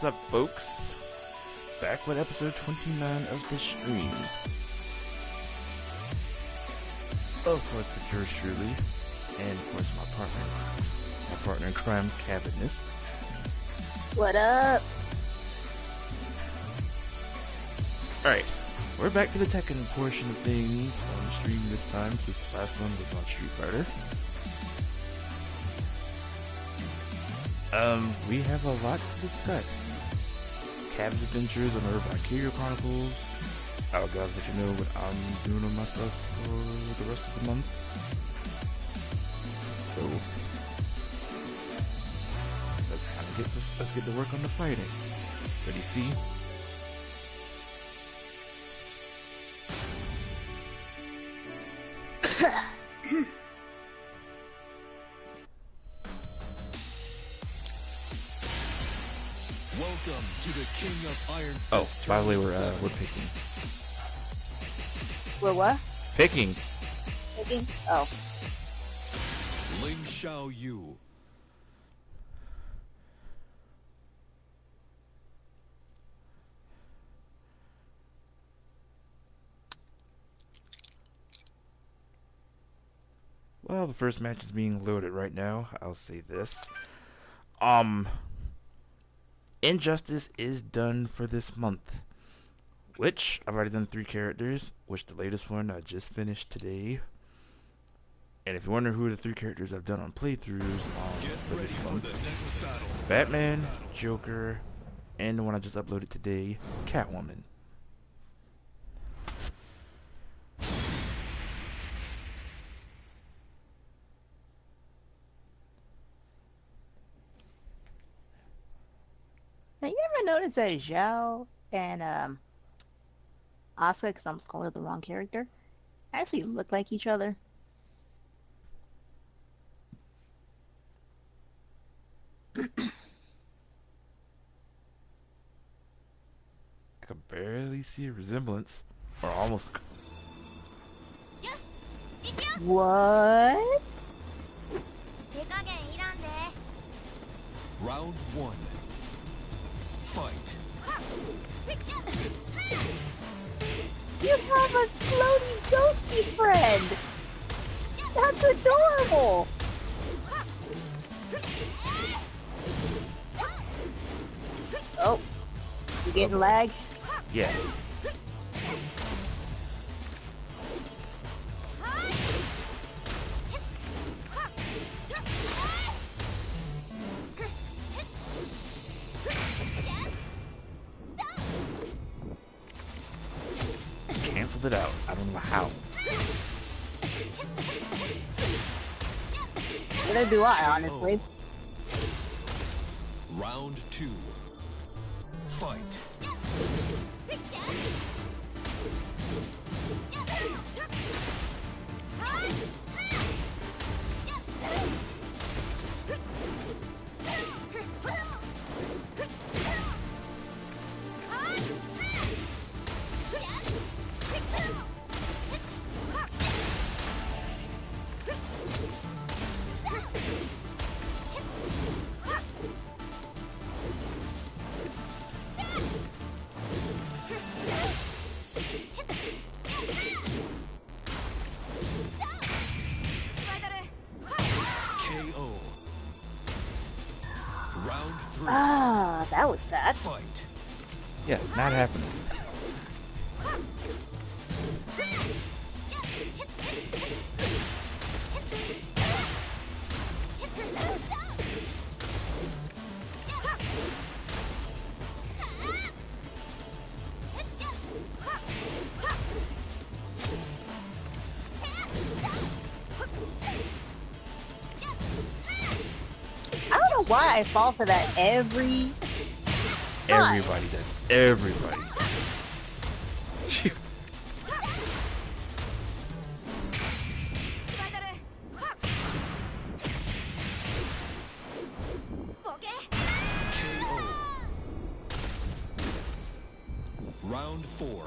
What's up, folks? Back with episode 29 of the stream. Of course, with yours truly, and of course my partner in crime, Cabbitness. What up? Alright, we're back to the Tekken portion of things on the stream this time, since the last one was on Street Fighter. We have a lot to discuss. Cab's adventures on Urban Valkyria Chronicles. I'll guys let you know what I'm doing on my stuff for the rest of the month. So let's get to work on the fighting. Ready, see? Welcome to the King of Iron Fist. Oh, by the way, we're picking. We're what? Picking. Picking? Oh. Ling Xiao Yu. Well, the first match is being loaded right now. I'll say this. Injustice is done for this month, which I've already done 3 characters, which the latest one I just finished today. And if you wonder who the 3 characters I've done on playthroughs for this month, Batman, Joker, and the one I just uploaded today, Catwoman. Now, you ever notice that Zhao and Asuka, because I'm calling her the wrong character, actually look like each other? I can barely see a resemblance, or almost. What? Round 1. Fight. You have a floaty ghosty friend! That's adorable! Oh, you getting lag? Yes. Canceled it out. I don't know how. Neither do I, honestly. Round 2. Fight. KO. Round 3. Ah, that was sad. Fight. Yeah, not happening. I don't know why I fall for that every time. Everybody does. Everybody. KO. Round 4.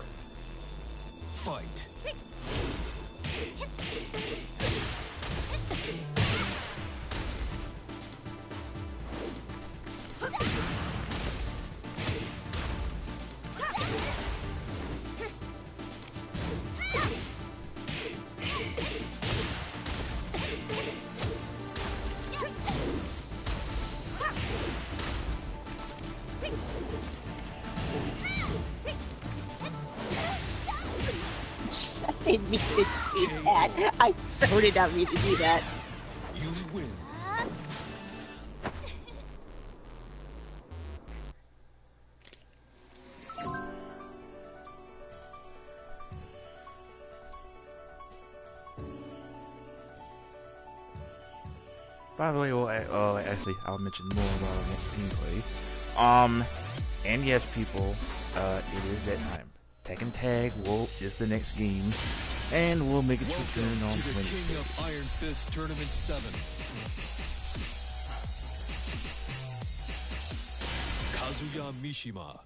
Fight. didn't mean it to be that. I so did not mean to do that. You win. By the way, well, actually, I'll mention more about our next gameplay. And yes, people, it is that time. Tekken Tag is the next game, and we'll make it to Welcome return on to the Wednesday. King of Iron Fist Tournament 7. Kazuya Mishima.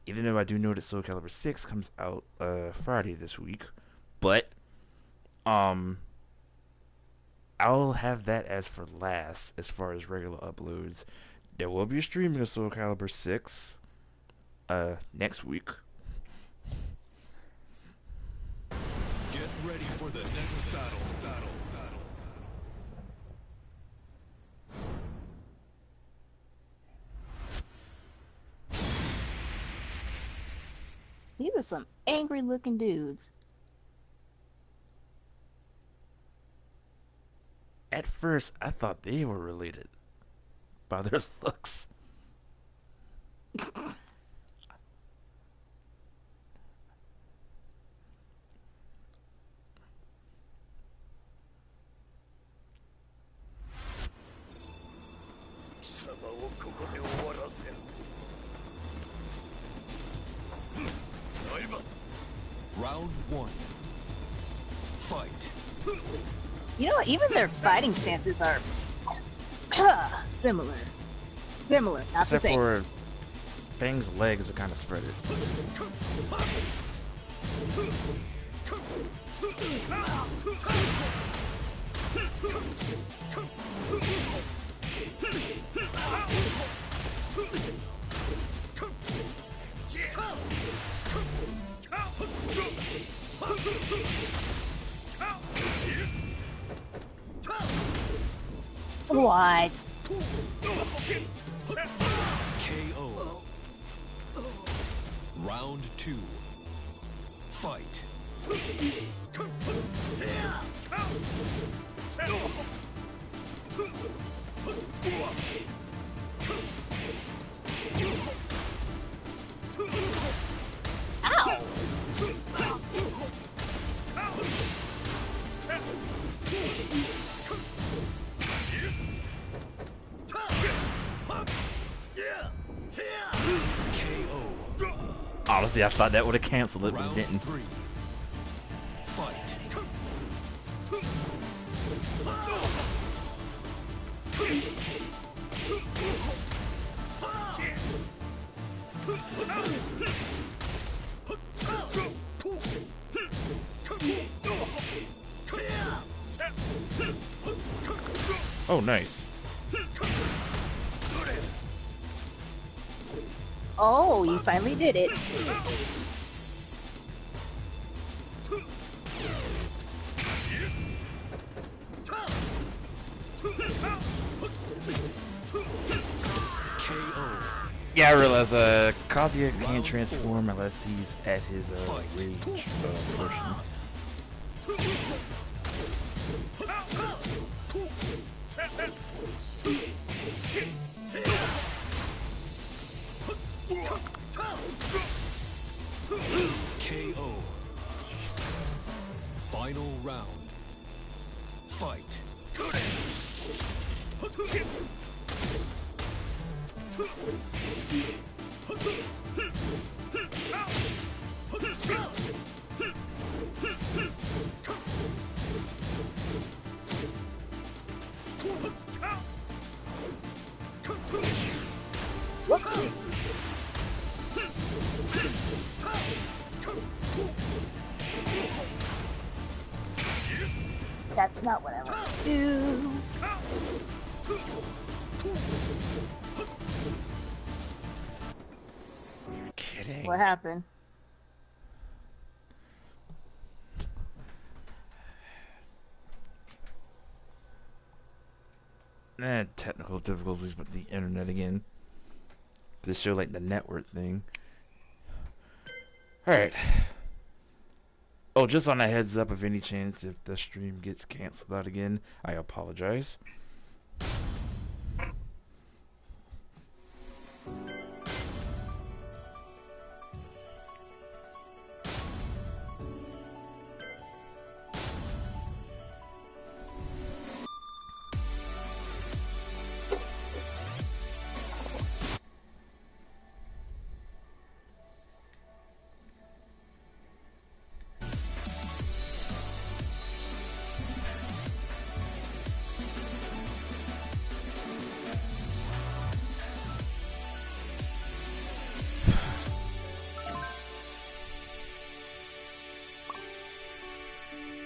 Even though I do know that Soul Calibur 6 comes out Friday this week, but I'll have that as for last as far as regular uploads. There will be a streaming of Soul Calibur 6 next week. Get ready for the next battle. These are some angry looking dudes. At first, I thought they were related by their looks. Round 1. Fight. You know what? Even their fighting stances are similar. Similar, not Except the same. for Fang's legs are kind of spread. What? KO. Round 2. Fight. Ow! KO. Honestly, I thought that would have canceled it, but it Round didn't. 3. Fight. Oh, nice. Oh, you finally did it. KO. Yeah, I realized Kazuya can't transform unless he's at his rage portion. KO. Final round. Fight. That's not what I want to do. You're kidding. What happened? Technical difficulties with the internet again. This show like the network thing. Alright. Oh, just on a heads up, if any chance if the stream gets canceled out again, I apologize.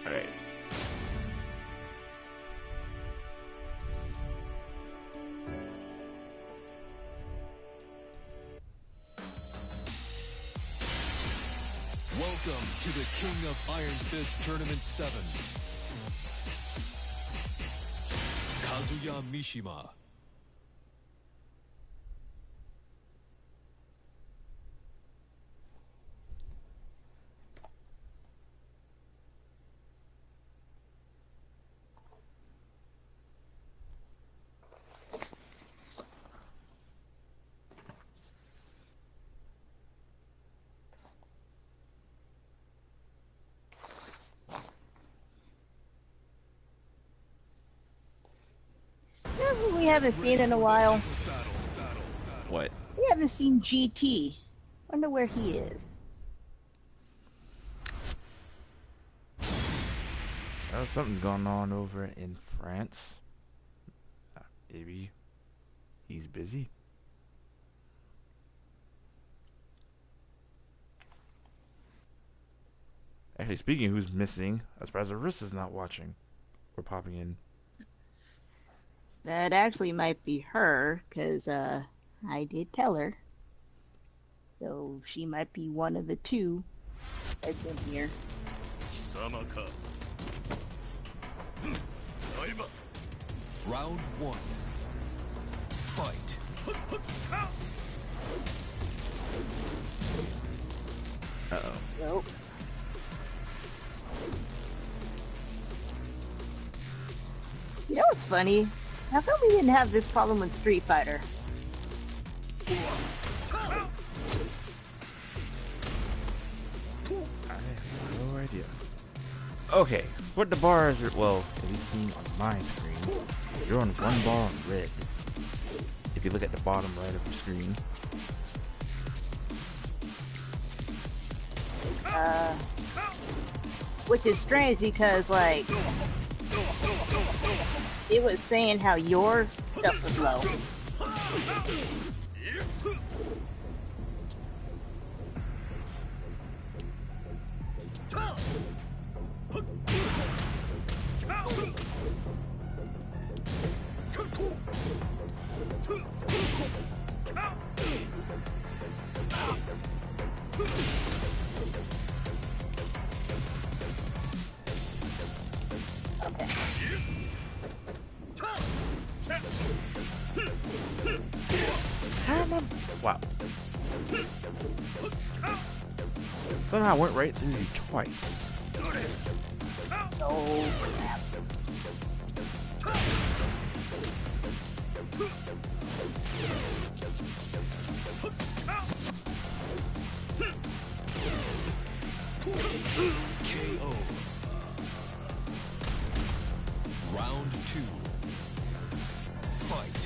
Alright. Welcome to the King of Iron Fist Tournament 7. Kazuya Mishima. We haven't seen in a while. What? We haven't seen GT. Wonder where he is. Well, something's going on over in France. Maybe he's busy. Actually, speaking of who's missing, I'm surprised Arissa's not watching or popping in. That actually might be her, because I did tell her. So she might be one of the two that's in here. Round 1. Fight. Uh-oh. Nope. You know what's funny? How come we didn't have this problem with Street Fighter? I have no idea. Okay, what the bars are, well, at least seen on my screen, you're on one bar on red. If you look at the bottom right of the screen. Which is strange because, like, it was saying how your stuff was low. Wow. Somehow I went right through you twice. Oh, crap. KO. Round 2. Fight.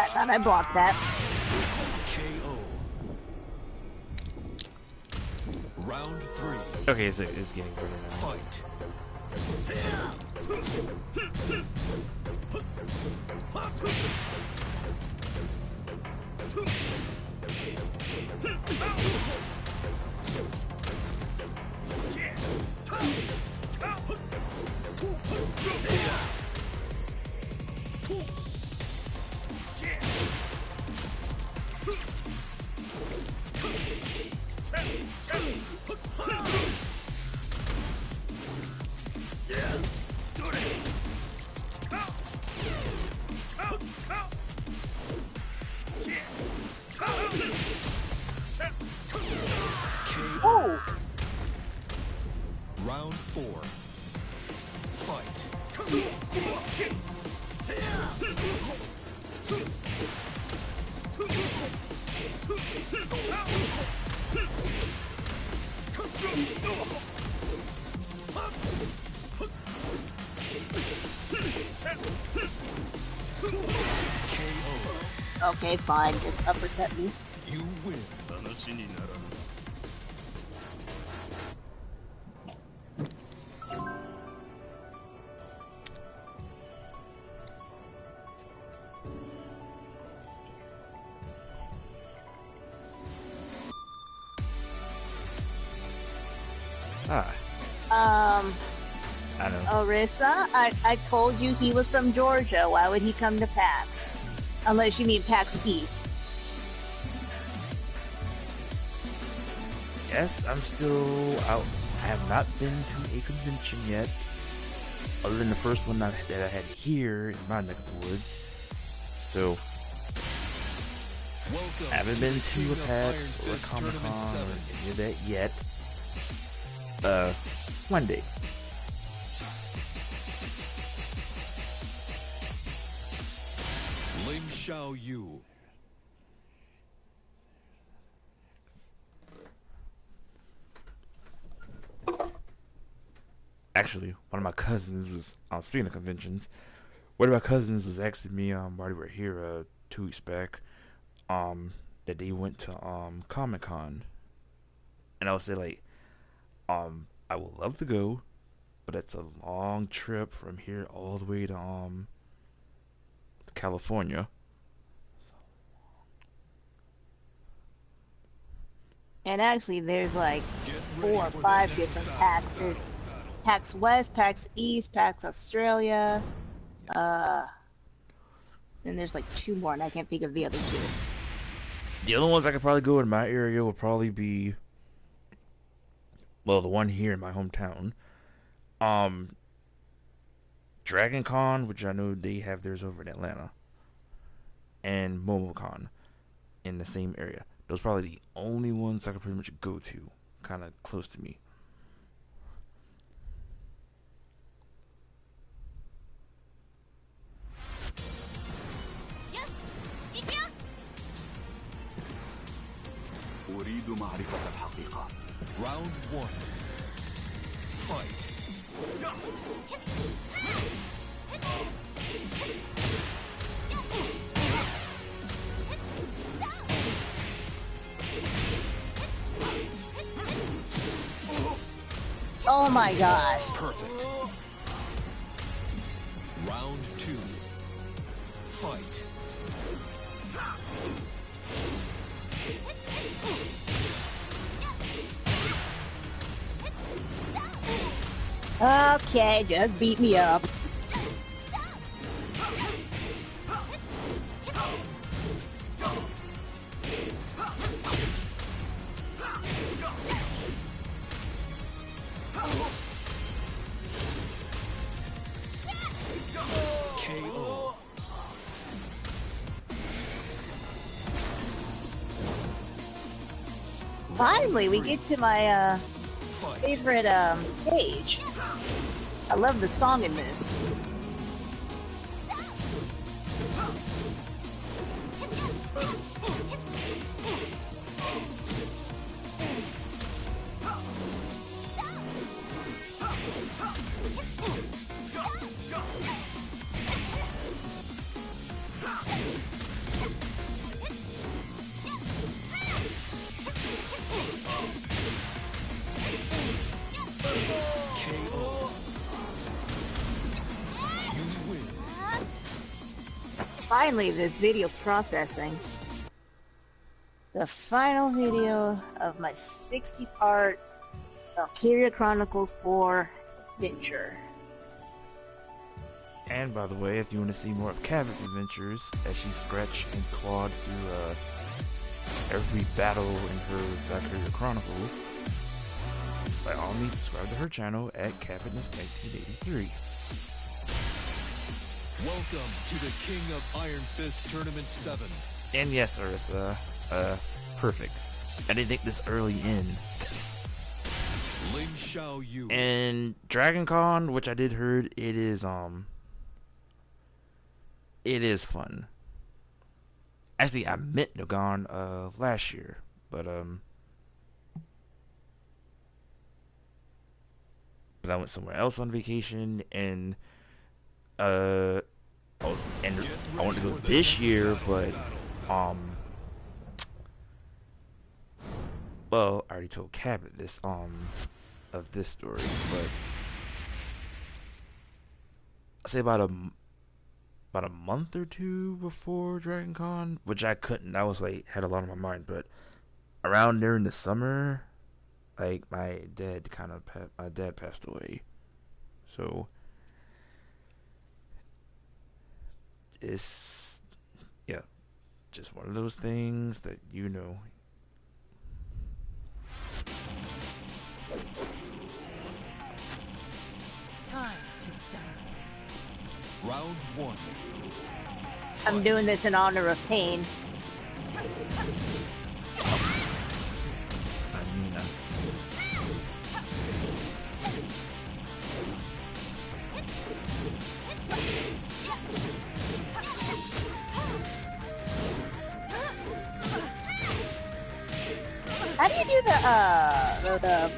I thought I blocked that. KO. Round 3. Okay, so it's getting better now. Fight. Oh! Round 4. Fight. KO. Okay, fine. Just uppercut me. You win. I know. Orissa, I told you he was from Georgia. Why would he come to PAX? Unless you mean PAX East. Yes, I'm still out. I have not been to a convention yet, other than the first one that I had here in my neck of the woods. So, I haven't been to a PAX or a Comic-Con or any of that yet. One day. Lim Xiao Yu. Actually, one of my cousins was, speaking of conventions, one of my cousins was asking me, while we were here, 2 weeks back, that they went to, Comic-Con. And I would say, like, I would love to go, but it's a long trip from here all the way to California. And actually, there's like Get 4 ready or for 5 the next different battle. PAX. There's PAX West, PAX East, PAX Australia. Then there's like 2 more, and I can't think of the other 2. The other ones I could probably go in my area would probably be, well, the one here in my hometown. Dragon Con, which I know they have theirs over in Atlanta, and MomoCon in the same area. Those are probably the only ones I could pretty much go to, kind of close to me. أريد معرفة الحقيقة. Round 1. Fight. Oh my gosh. Perfect. Round 2. Fight. Okay, just beat me up. KO. Finally, we get to my Fight. favorite stage. I love the song in this. KO. You win. Finally, this video's processing. The final video of my 60-part Valkyria Chronicles 4 adventure. And by the way, if you want to see more of Cabbit's adventures, as she scratched and clawed through every battle in her Valkyria Chronicles, by all means subscribe to her channel at Cabbitness1983. Welcome to the King of Iron Fist Tournament 7. And yes, Ursa, perfect. I didn't think this early in. Ling Xiao Yu. And Dragon Con, which I did heard, it is fun. Actually, I meant to gone last year, but I went somewhere else on vacation, and I want to go this year, but well, I already told Cabot this of this story, but I'll say about a month or two before Dragon Con, which I couldn't. I was like had a lot on my mind, but around during the summer, like my dad passed away, so it's just one of those things that Time to die. Round 1. I'm doing this in honor of Pain. How do you do the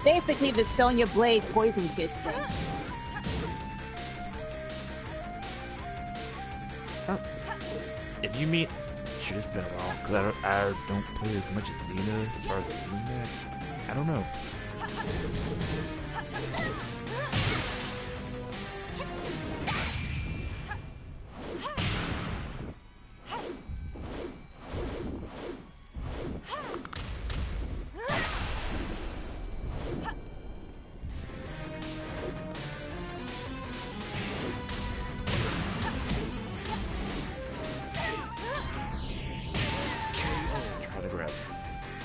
basically the Sonya Blade poison kiss thing? If you mean, shoot, it's been a while because I don't play as much as Lena as far as the match. I don't know.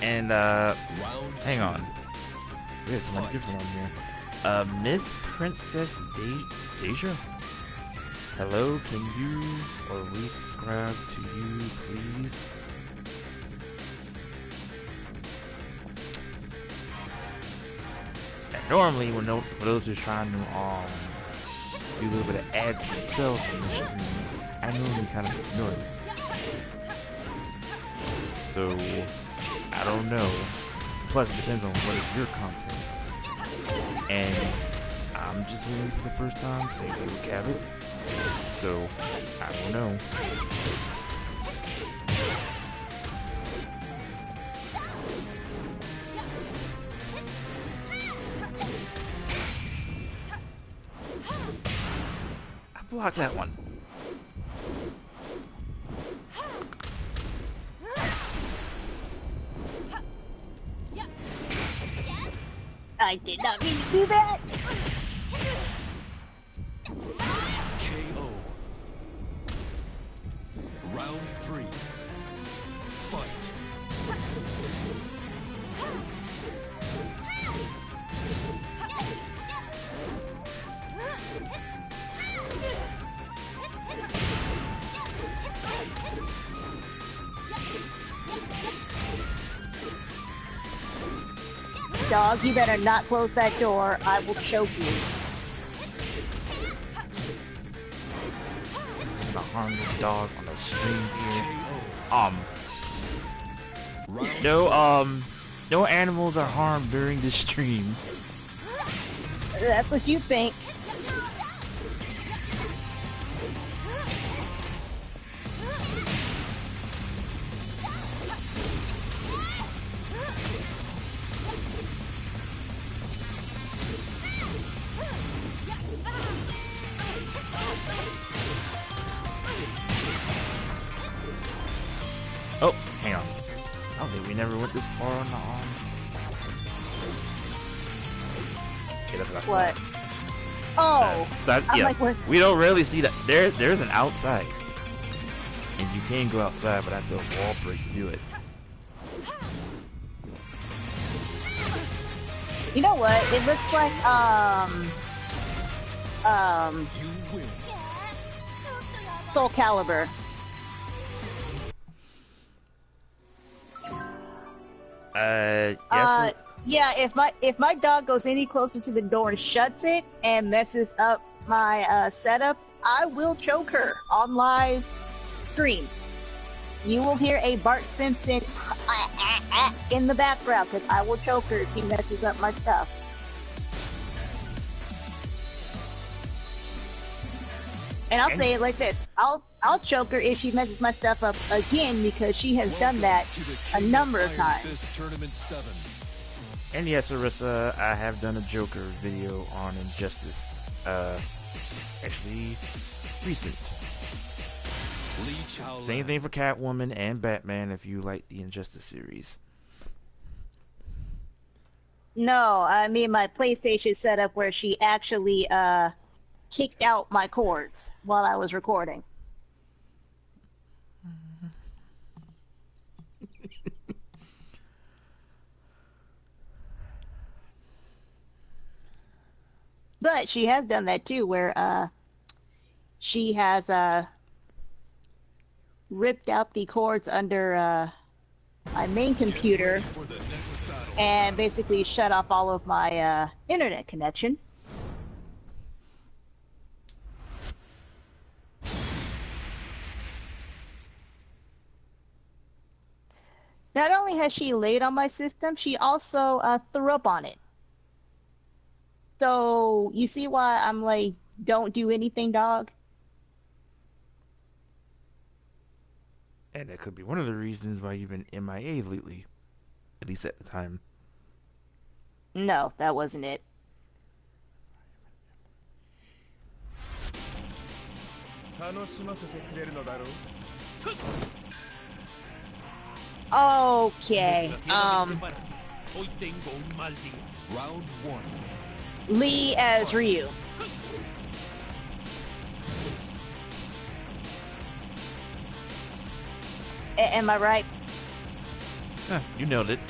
And hang on. We have something different on here. Miss Princess Deja? Hello, can you or resubscribe to you, please? And normally, for those who are trying to do a little bit of ads themselves on the stream, I normally kind of ignore it. So I don't know. Plus, it depends on what is your content. And I'm just living for the first time, same thing with Cabot. So, I don't know. I blocked that one. I did not mean to do that! KO. Round 3. Fight. Dog, you better not close that door. I will choke you. I'm gonna harm this dog on the stream here. No animals are harmed during this stream. That's what you think. Oh, hang on. I don't think we never went this far on the arm. Okay, that's what I What? thought. Oh, I'm yeah, like, what? we don't rarely see that. There's an outside, and you can go outside, but after a wall break, do it. You know what? It looks like You win. Soul Calibur. Yes. Yeah. If my dog goes any closer to the door and shuts it and messes up my setup, I will choke her on live stream. You will hear a Bart Simpson in the background because I will choke her if she messes up my stuff. And I'll say it like this: I'll choke her if she messes my stuff up again because she has done that a number of times. Tournament 7. And yes, Arissa, I have done a Joker video on Injustice. Actually, recent. Same thing for Catwoman and Batman if you like the Injustice series. No, I mean my PlayStation setup where she actually kicked out my cords while I was recording. But she has done that too, where she has ripped out the cords under my main computer and basically shut off all of my internet connection. Not only has she laid on my system, she also threw up on it. So you see why I'm like, don't do anything, dog? And that could be one of the reasons why you've been MIA lately. At least at the time. No, that wasn't it. Okay, Round 1. Lee as Ryu. Am I right? Huh, you nailed it.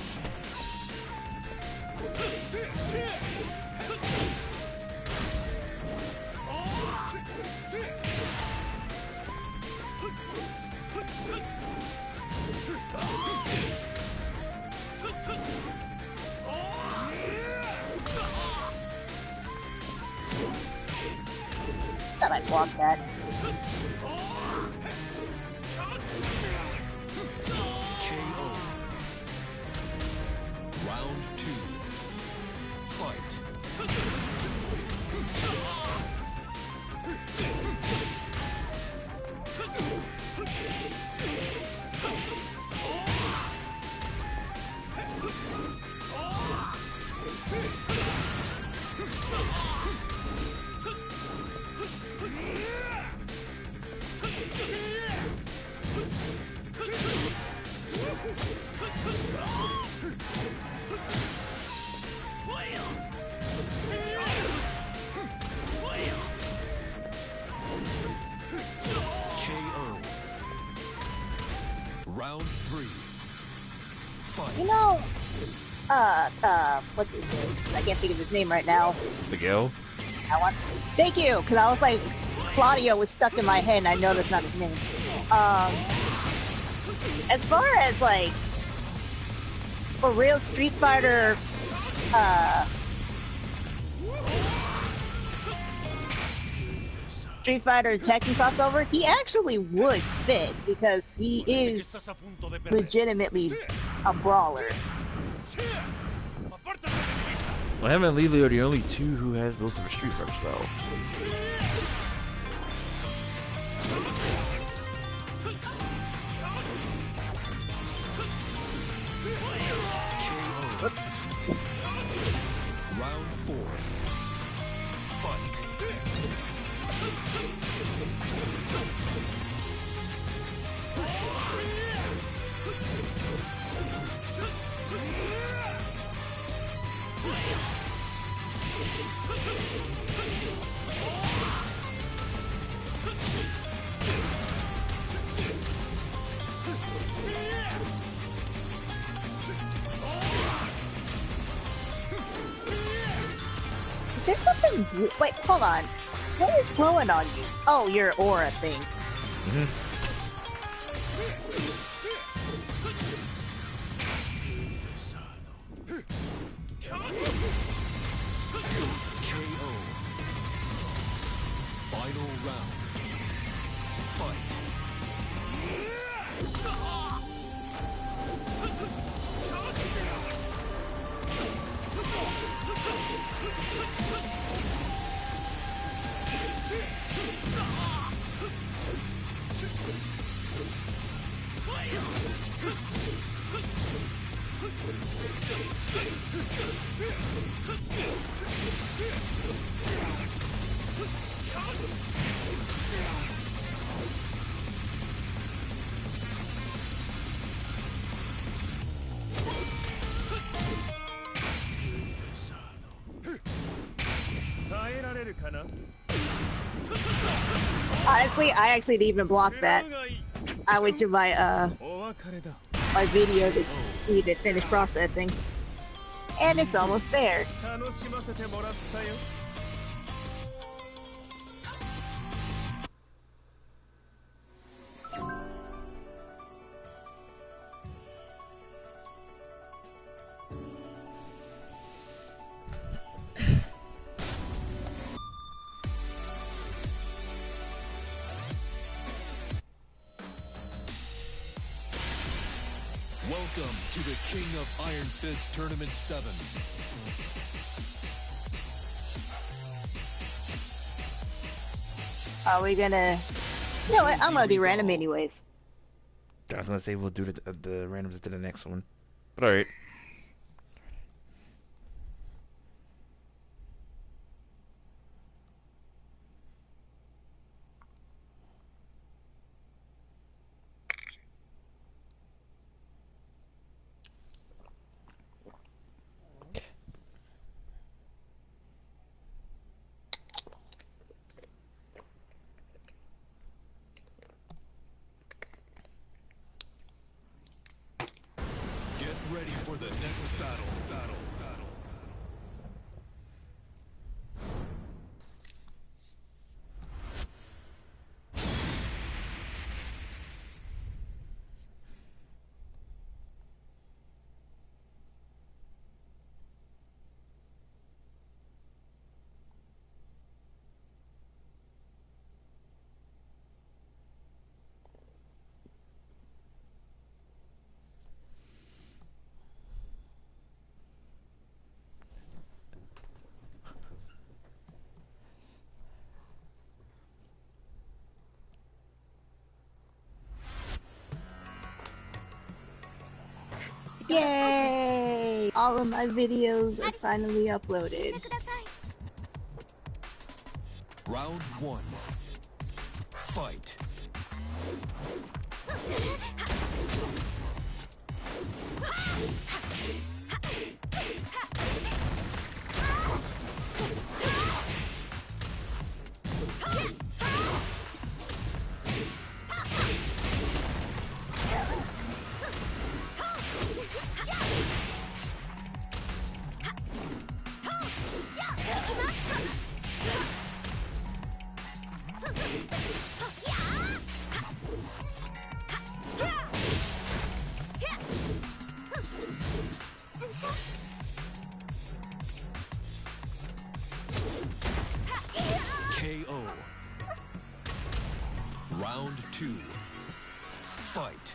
Thought I blocked that. KO. Round 2. Fight. KO. Round 3. Fight. You know, what's his name? I can't think of his name right now. Miguel? Thank you, because I was like, Claudio was stuck in my head, and I know that's not his name. As far as like, for real Street Fighter, Tekken crossover, he actually would fit because he is legitimately a brawler. Well, him and Lily are the only two who has most of a Street Fighter style. Whoops. Round 4. Fight. something wait, hold on. What is glowing on you? Oh, your aura thing. Mm-hmm. KO. Final round. Fight. Honestly, I actually didn't even block that. I went to my my video to see it finish processing. And it's almost there. Welcome to the King of Iron Fist Tournament 7. Are we gonna... You know what? I'm gonna do random anyways. I was gonna say we'll do the randoms to the next one, but all right. Get ready for the next battle. Yay! All of my videos are finally uploaded. Round 1. Fight. KO. Round 2. Fight.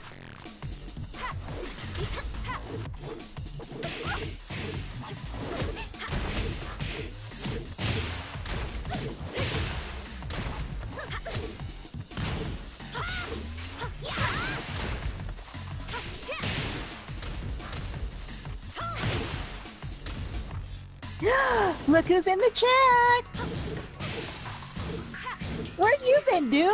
Look who's in the chat! Where you been, dude?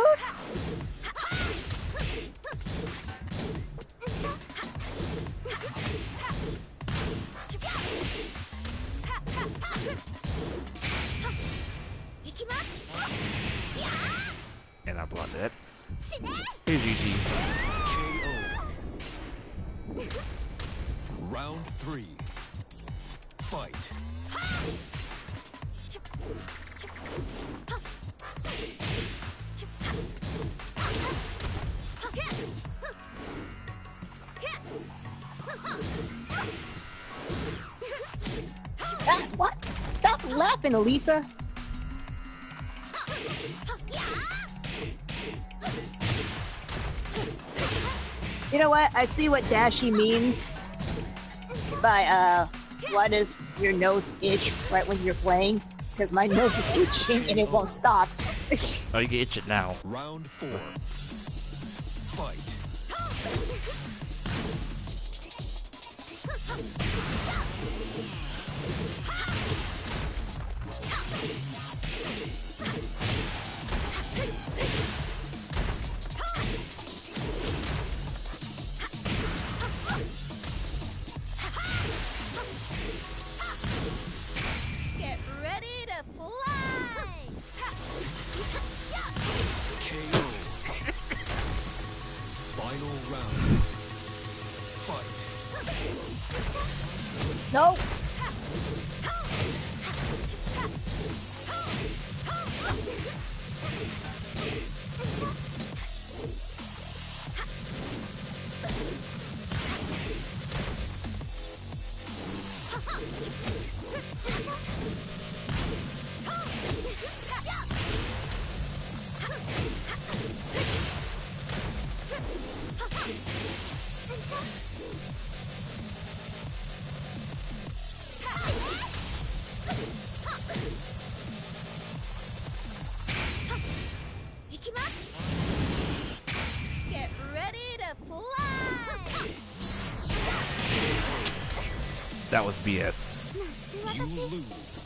And I blocked that. Here's GG. KO. Round 3. Fight. laughing, Elisa? You know what? I see what Dashi means by, why does your nose itch right when you're playing? Because my nose is itching and it won't stop. Oh, you can itch it now. Round 4. Fight. Get ready to fly! KO. Final round. Fight. No! Get ready to fly! That was BS. You lose.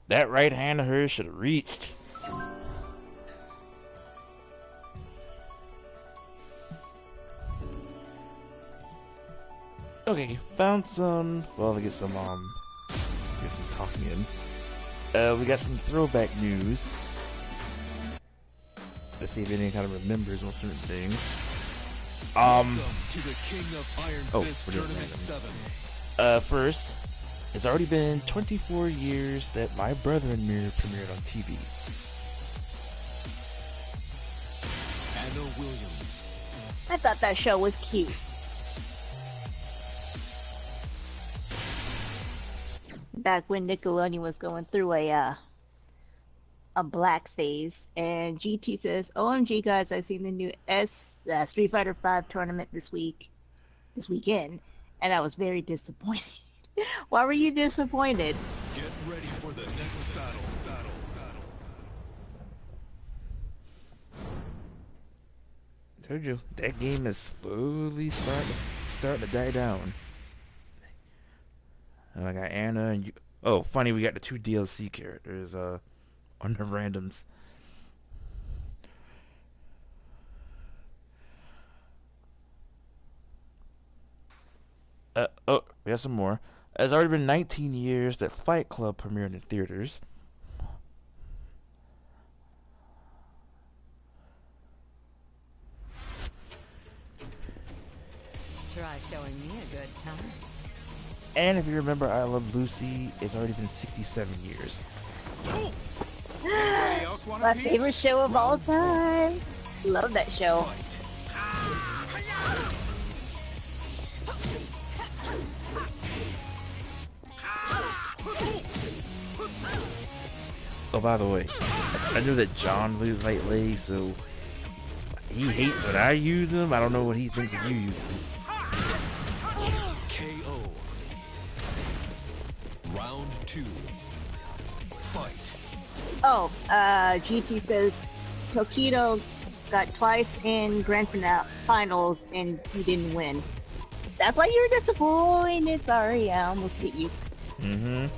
That right hand of hers should have reached. Okay, found some. Well, I get some talking in. We got some throwback news. Let's see if anyone kind of remembers on certain things. Welcome to the King of Iron Oh, Fist we're doing Tournament random. 7. First, it's already been 24 years that My Brother and Mirror premiered on TV. Anna Williams. I thought that show was cute. Back when Nickelodeon was going through a black phase, and GT says, "OMG guys, I seen the new Street Fighter 5 tournament this weekend, and I was very disappointed." Why were you disappointed? Get ready for the next battle. Told you, that game is slowly starting to die down. Oh, I got Anna and you. Oh, funny, we got the 2 DLC characters on the randoms. Oh, we have some more. It's already been 19 years that Fight Club premiered in theaters. Try showing me a good time. And if you remember I Love Lucy, it's already been 67 years. My favorite show of all time. Love that show. Oh, by the way, I knew that John loses lately, so he hates when I use him. I don't know what he thinks of you using him. KO. Round 2. Fight. Oh, GT says Tokido got twice in grand finals and he didn't win. That's why you were disappointed. Sorry, I almost hit you. Mm-hmm.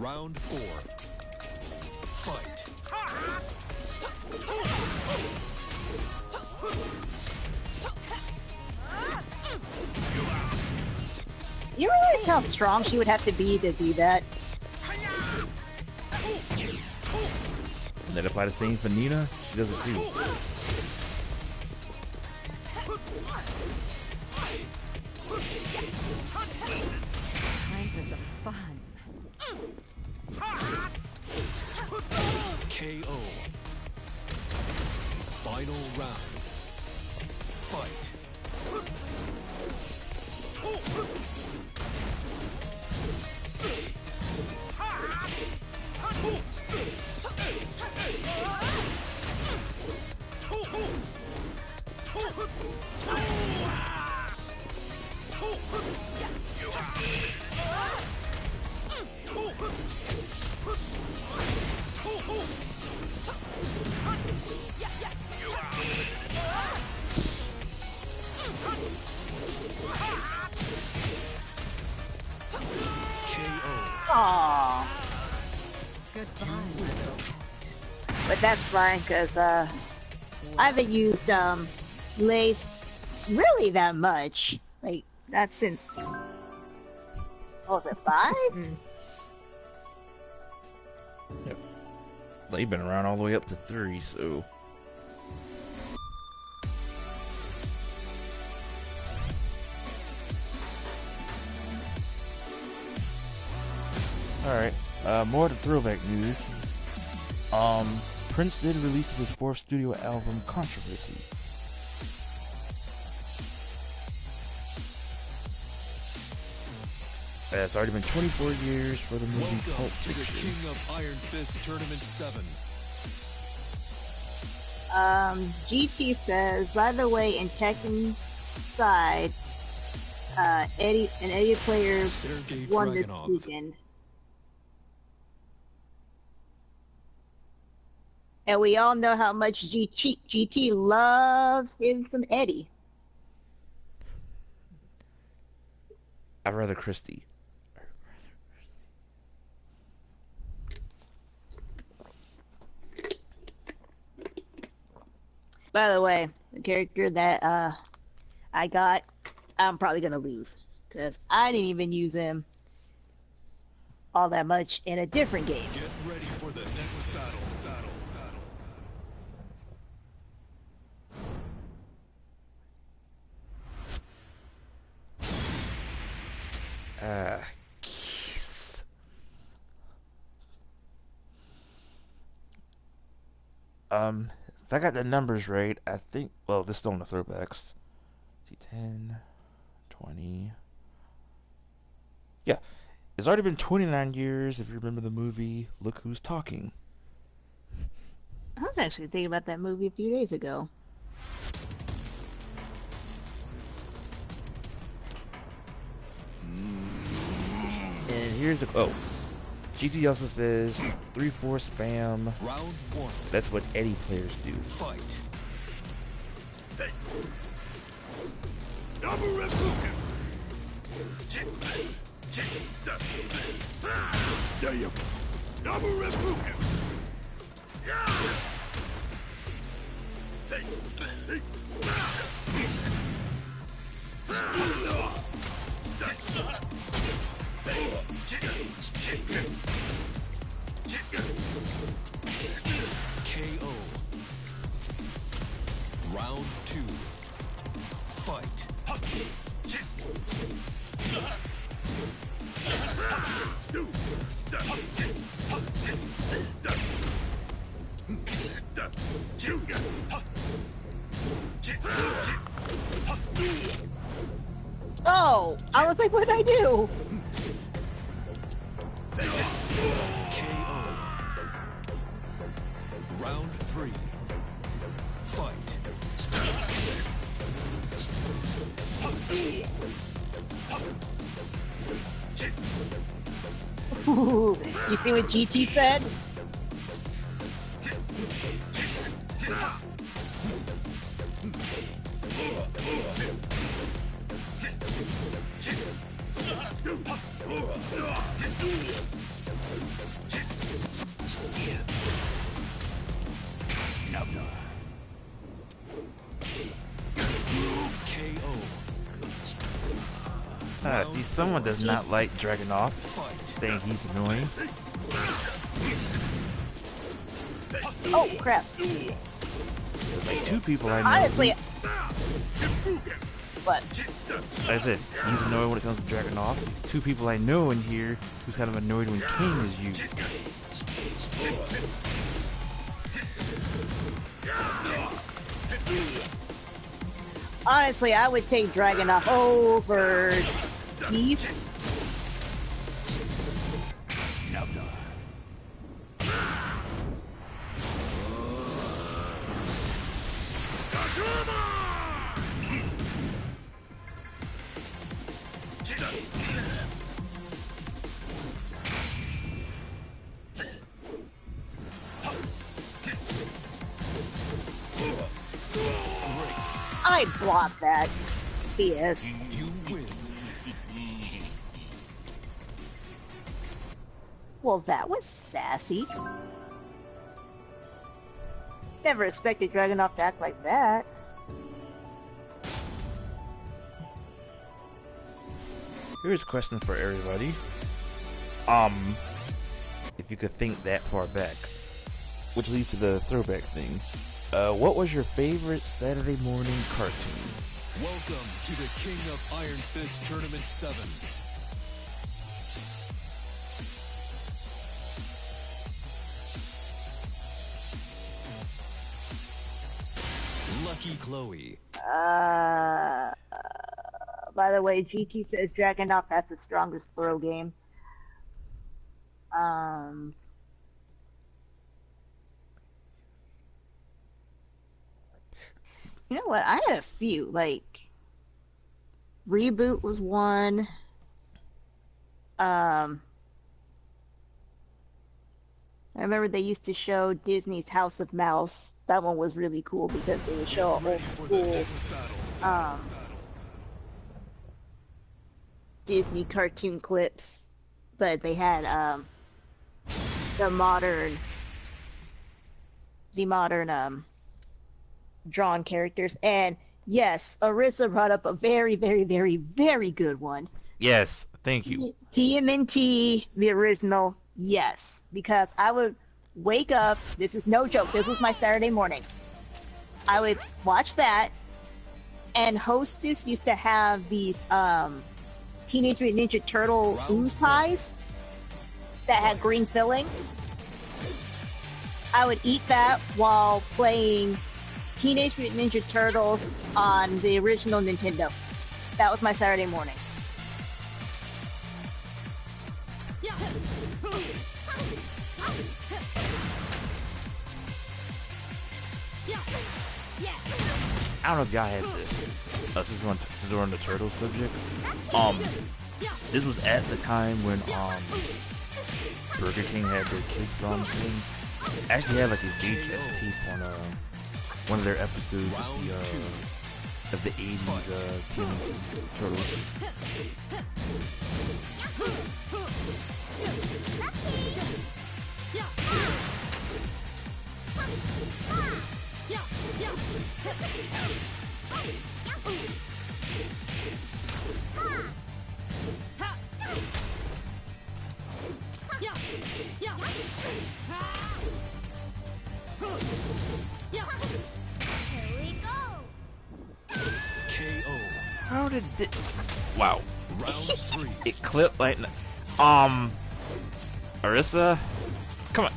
Round 4. Fight. You realize how strong she would have to be to do that? And then if I had seen for Nina, she does it too. Time for some fun. KO. Final round. Fight. Aww. Goodbye. But that's fine, because, I haven't used, Lace really that much. Like, not since... What was it, 5? Yep. They've been around all the way up to 3, so... Alright, more of the throwback news. Prince did release his 4th studio album, Controversy. It's already been 24 years for the movie Welcome Pulp to the Fiction. King of Iron Fist Tournament 7. GT says, by the way, in Tekken side, Eddie player Sergei won this Dragunov. weekend. And we all know how much GT loves him some Eddie. I'd rather Christy. By the way, the character that I got, I'm probably gonna lose because I didn't even use him all that much in a different game. Get ready for the next battle. Keys. If I got the numbers right, I think, well, this is still on the throwbacks. See, 10, 20. Yeah, it's already been 29 years, if you remember the movie, Look Who's Talking. I was actually thinking about that movie a few days ago. And here's the, oh, GT also says 3-4 spam. Round 1. That's what Eddie players do. Fight. KO. Round 2. Fight. Oh, I was like, what did I do? KO. Round 3. Fight. Ooh, you see what GT said? See, someone does not like Dragunov, saying he's annoying. Oh crap! There's like 2 people I know. Honestly, what? Like I said, he's annoying when it comes to Dragunov. 2 people I know in here who's kind of annoyed when King is used. Honestly, I would take Dragunov over Geese. I blocked that. BS. You win. Well, that was sassy. Never expected Dragunov to act like that. Here's a question for everybody. If you could think that far back, which leads to the throwback thing. What was your favorite Saturday morning cartoon? Welcome to the King of Iron Fist Tournament 7. Lucky Chloe. By the way, GT says Dragunov has the strongest throw game. You know what? I had a few. Like, Reboot was one. I remember they used to show Disney's House of Mouse. That one was really cool because they would show a whole school Disney cartoon clips, but they had the modern drawn characters. And yes, Arissa brought up a very, very, very, very good one. Yes, thank you. TMNT, the original, yes. Because I would wake up, this is no joke, this was my Saturday morning. I would watch that, and Hostess used to have these Teenage Mutant Ninja Turtle ooze pies that had green filling. I would eat that while playing Teenage Mutant Ninja Turtles on the original Nintendo. That was my Saturday morning. I don't know if y'all had this. Since we're on the turtle subject. This was at the time when Burger King had their kids on thing. Actually had like a VHS tape on one of their episodes of the 80s TNT Turtles. How did it? Wow. Round 3. It clipped like. Arissa? Come on.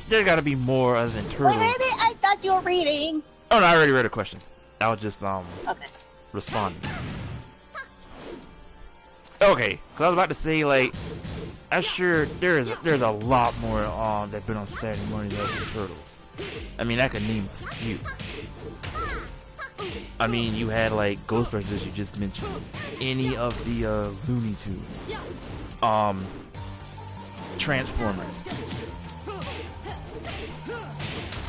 There gotta be more other than turtles. Wait, I thought you were reading. Oh no, I already read a question. I was just Okay. responding. Okay, cause I was about to say like, I'm sure there's a lot more that been on Saturday mornings other than turtles. I mean, I could name a few. I mean, you had like Ghostbusters, you just mentioned. Any of the Looney Tunes. Transformers.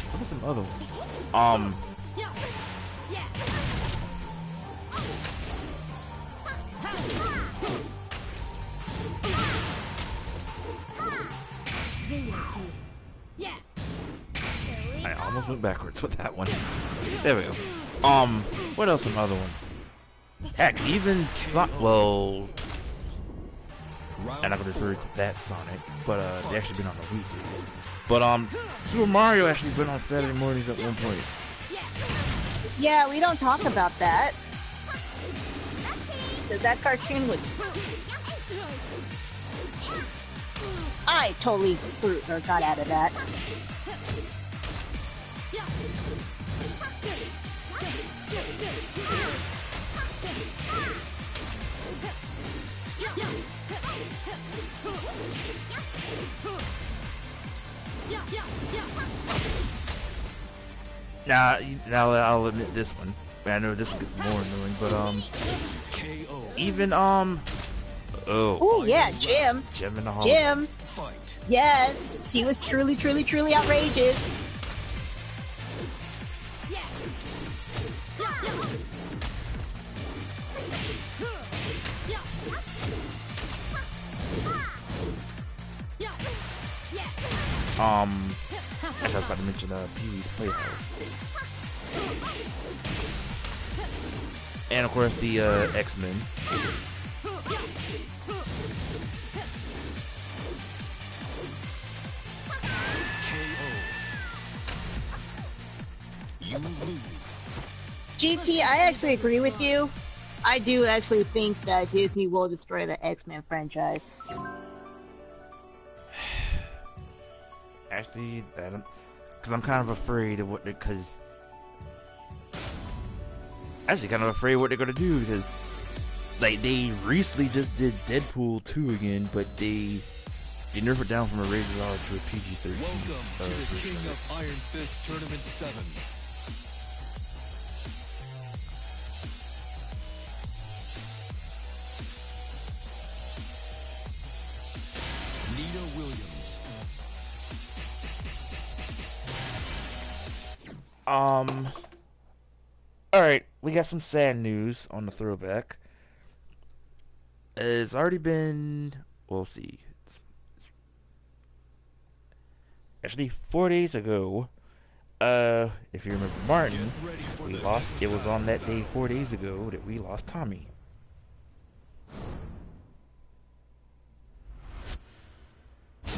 What are some other ones? went backwards with that one. There we go. What else? Some other ones. Heck, even well, I'm not gonna refer to that Sonic, but they actually been on the weekdays. But Super Mario actually been on Saturday mornings at one point. Yeah, we don't talk about that. Cause that cartoon was. I totally got out of that. Now I'll admit this one. I know this one gets more annoying, but even oh yeah, Jim in the hall. Jim. Yes, she was truly outrageous. As I was about to mention Pee-wee's Playhouse. And of course the X-Men. You lose. GT, I actually agree with you. I do actually think that Disney will destroy the X-Men franchise. Actually, because I'm kind of afraid of what because actually kind of afraid what they're gonna do, because like they recently just did Deadpool 2 again, but they nerfed it down from a rated R to a PG-13. Welcome to the King of Iron Fist Tournament 7. Nina Williams. Alright, we got some sad news on the throwback. It's already been, we'll see. It's actually 4 days ago. If you remember Martin, we lost, it was on that day 4 days ago that we lost Tommy.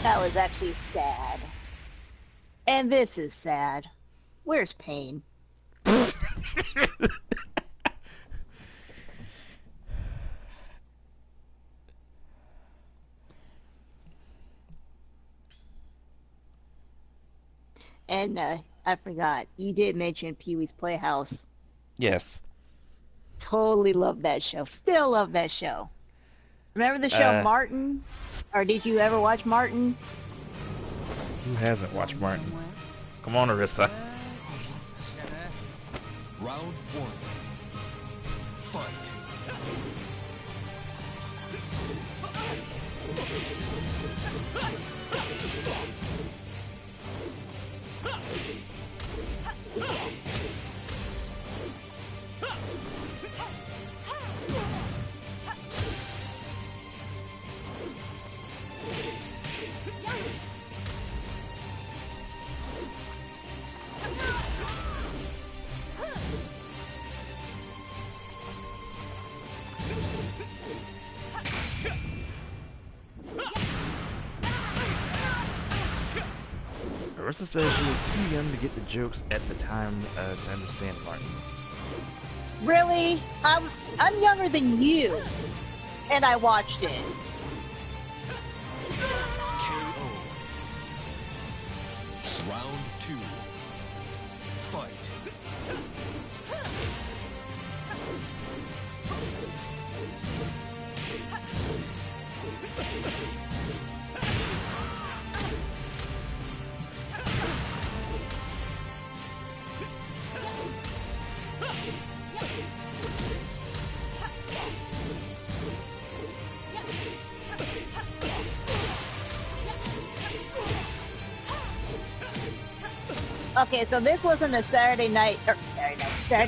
That was actually sad. And this is sad. Where's Pain? And I forgot, you did mention Pee-wee's Playhouse. Yes. Totally love that show. Still love that show. Remember the show Martin? Or did you ever watch Martin? Who hasn't watched Martin? Come on, Arissa. Round 1. Fight. Arissa says she was too young to get the jokes at the time to understand Martin. Really? I'm younger than you. And I watched it. KO. Round 2. Fight. Okay, so this wasn't a Saturday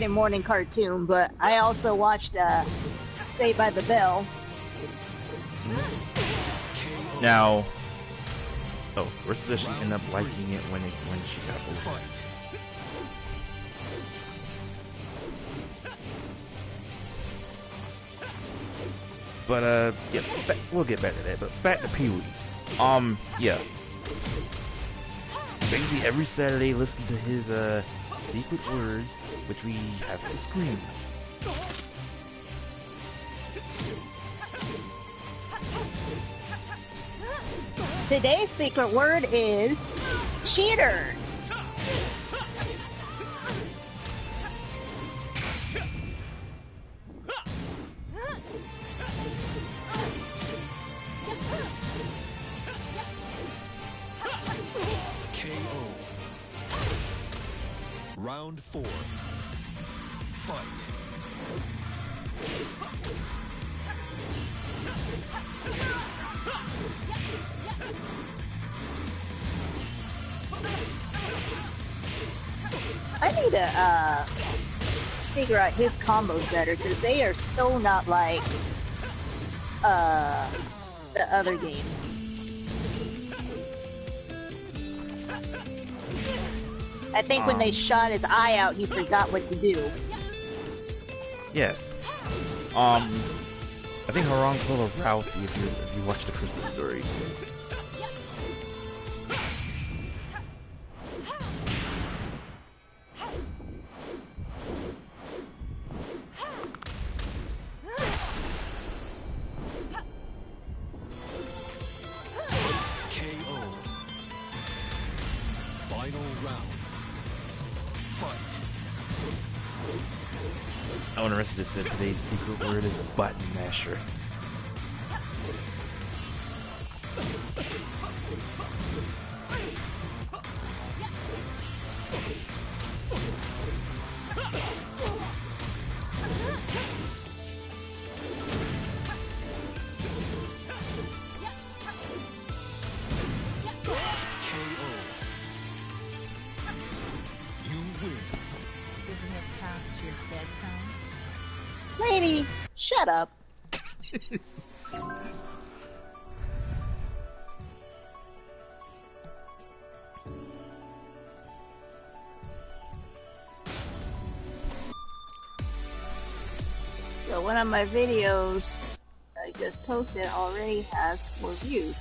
morning cartoon, but I also watched Saved by the Bell. Now, Arissa says she ended up liking it when she got older. But yeah, we'll get back to that. But back to Pee Wee. Yeah. Basically every Saturday, listen to his secret words, which we have to scream. Today's secret word is cheater. KO. Round 4. Fight. I need to figure out his combos better because they are so not like the other games. I think when they shot his eye out, he forgot what to do. Yes. I think Harang pulled a Ralphie if you watch the Christmas Story. KO. Final round. Fight. I want the rest of this said today's secret word is a button masher. Isn't it past your bedtime? Lady, shut up. So one of my videos I just posted already has 4 views.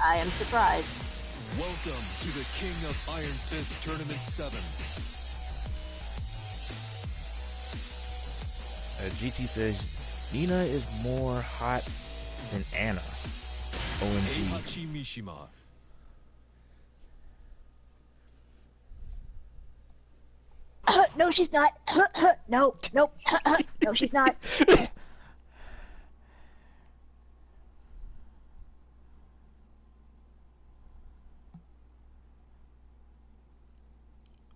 I am surprised. Welcome to the King of Iron Fist Tournament 7. GT says Nina is more hot than Anna. OMG. Heihachi Mishima. No, she's not. No, nope. No, she's not.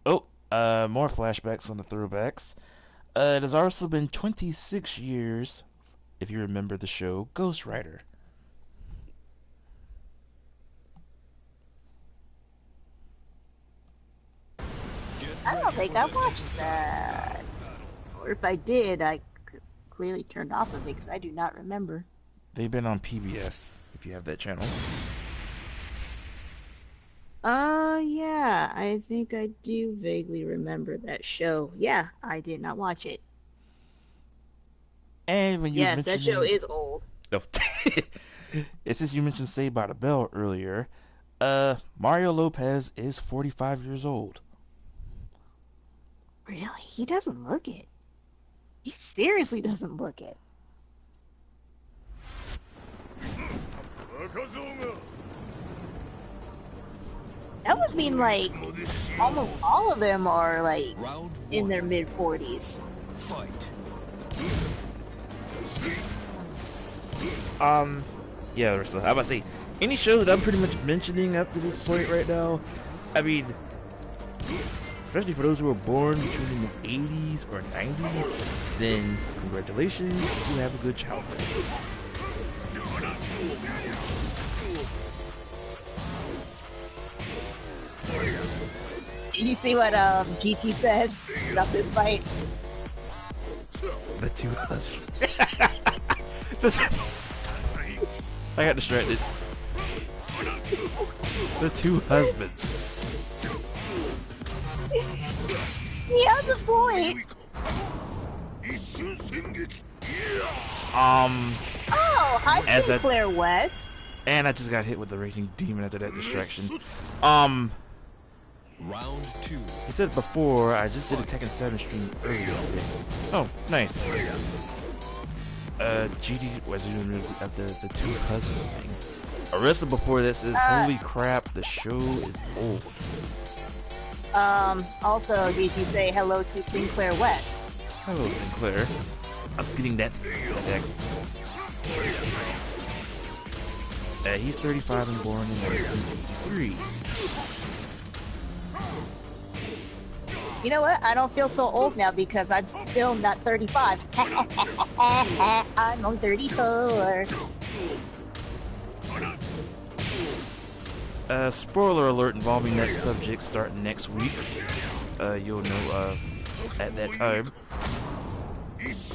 Oh, more flashbacks on the throwbacks. It has also been 26 years, if you remember the show Ghost Rider. I don't think I watched that. Or if I did, I clearly turned off of it because I do not remember. They've been on PBS, if you have that channel. Yeah, I think I do vaguely remember that show. Yeah, I did not watch it. And when you Yes, was that show mentioning... is old. Oh. It's since you mentioned Saved by the Bell earlier, Mario Lopez is 45 years old. Really? He doesn't look it. He seriously doesn't look it. That would mean like almost all of them are like Round 1. in their mid-40s. Fight. Yeah, Ursula, I was about to say, any show that I'm pretty much mentioning up to this point right now, I mean, especially for those who were born between the 80s or 90s, then congratulations, you have a good childhood. Did you see what GT said about this fight? The two I got distracted. The two husbands. He has a point. Oh, hi As a- Sinclair West. And I just got hit with the Raging Demon after that distraction. Round 2. He said before, I just did a Tekken 7 stream earlier today. Oh, nice. GD was doing the two cousin thing. Arista before this is holy crap, the show is old. Also, did you say hello to Sinclair West? Hello, Sinclair. I was getting that text. He's 35 and born in 1983. You know what? I don't feel so old now because I'm still not 35. I'm on 34. Spoiler alert involving that subject starting next week. You'll know at that time. Arista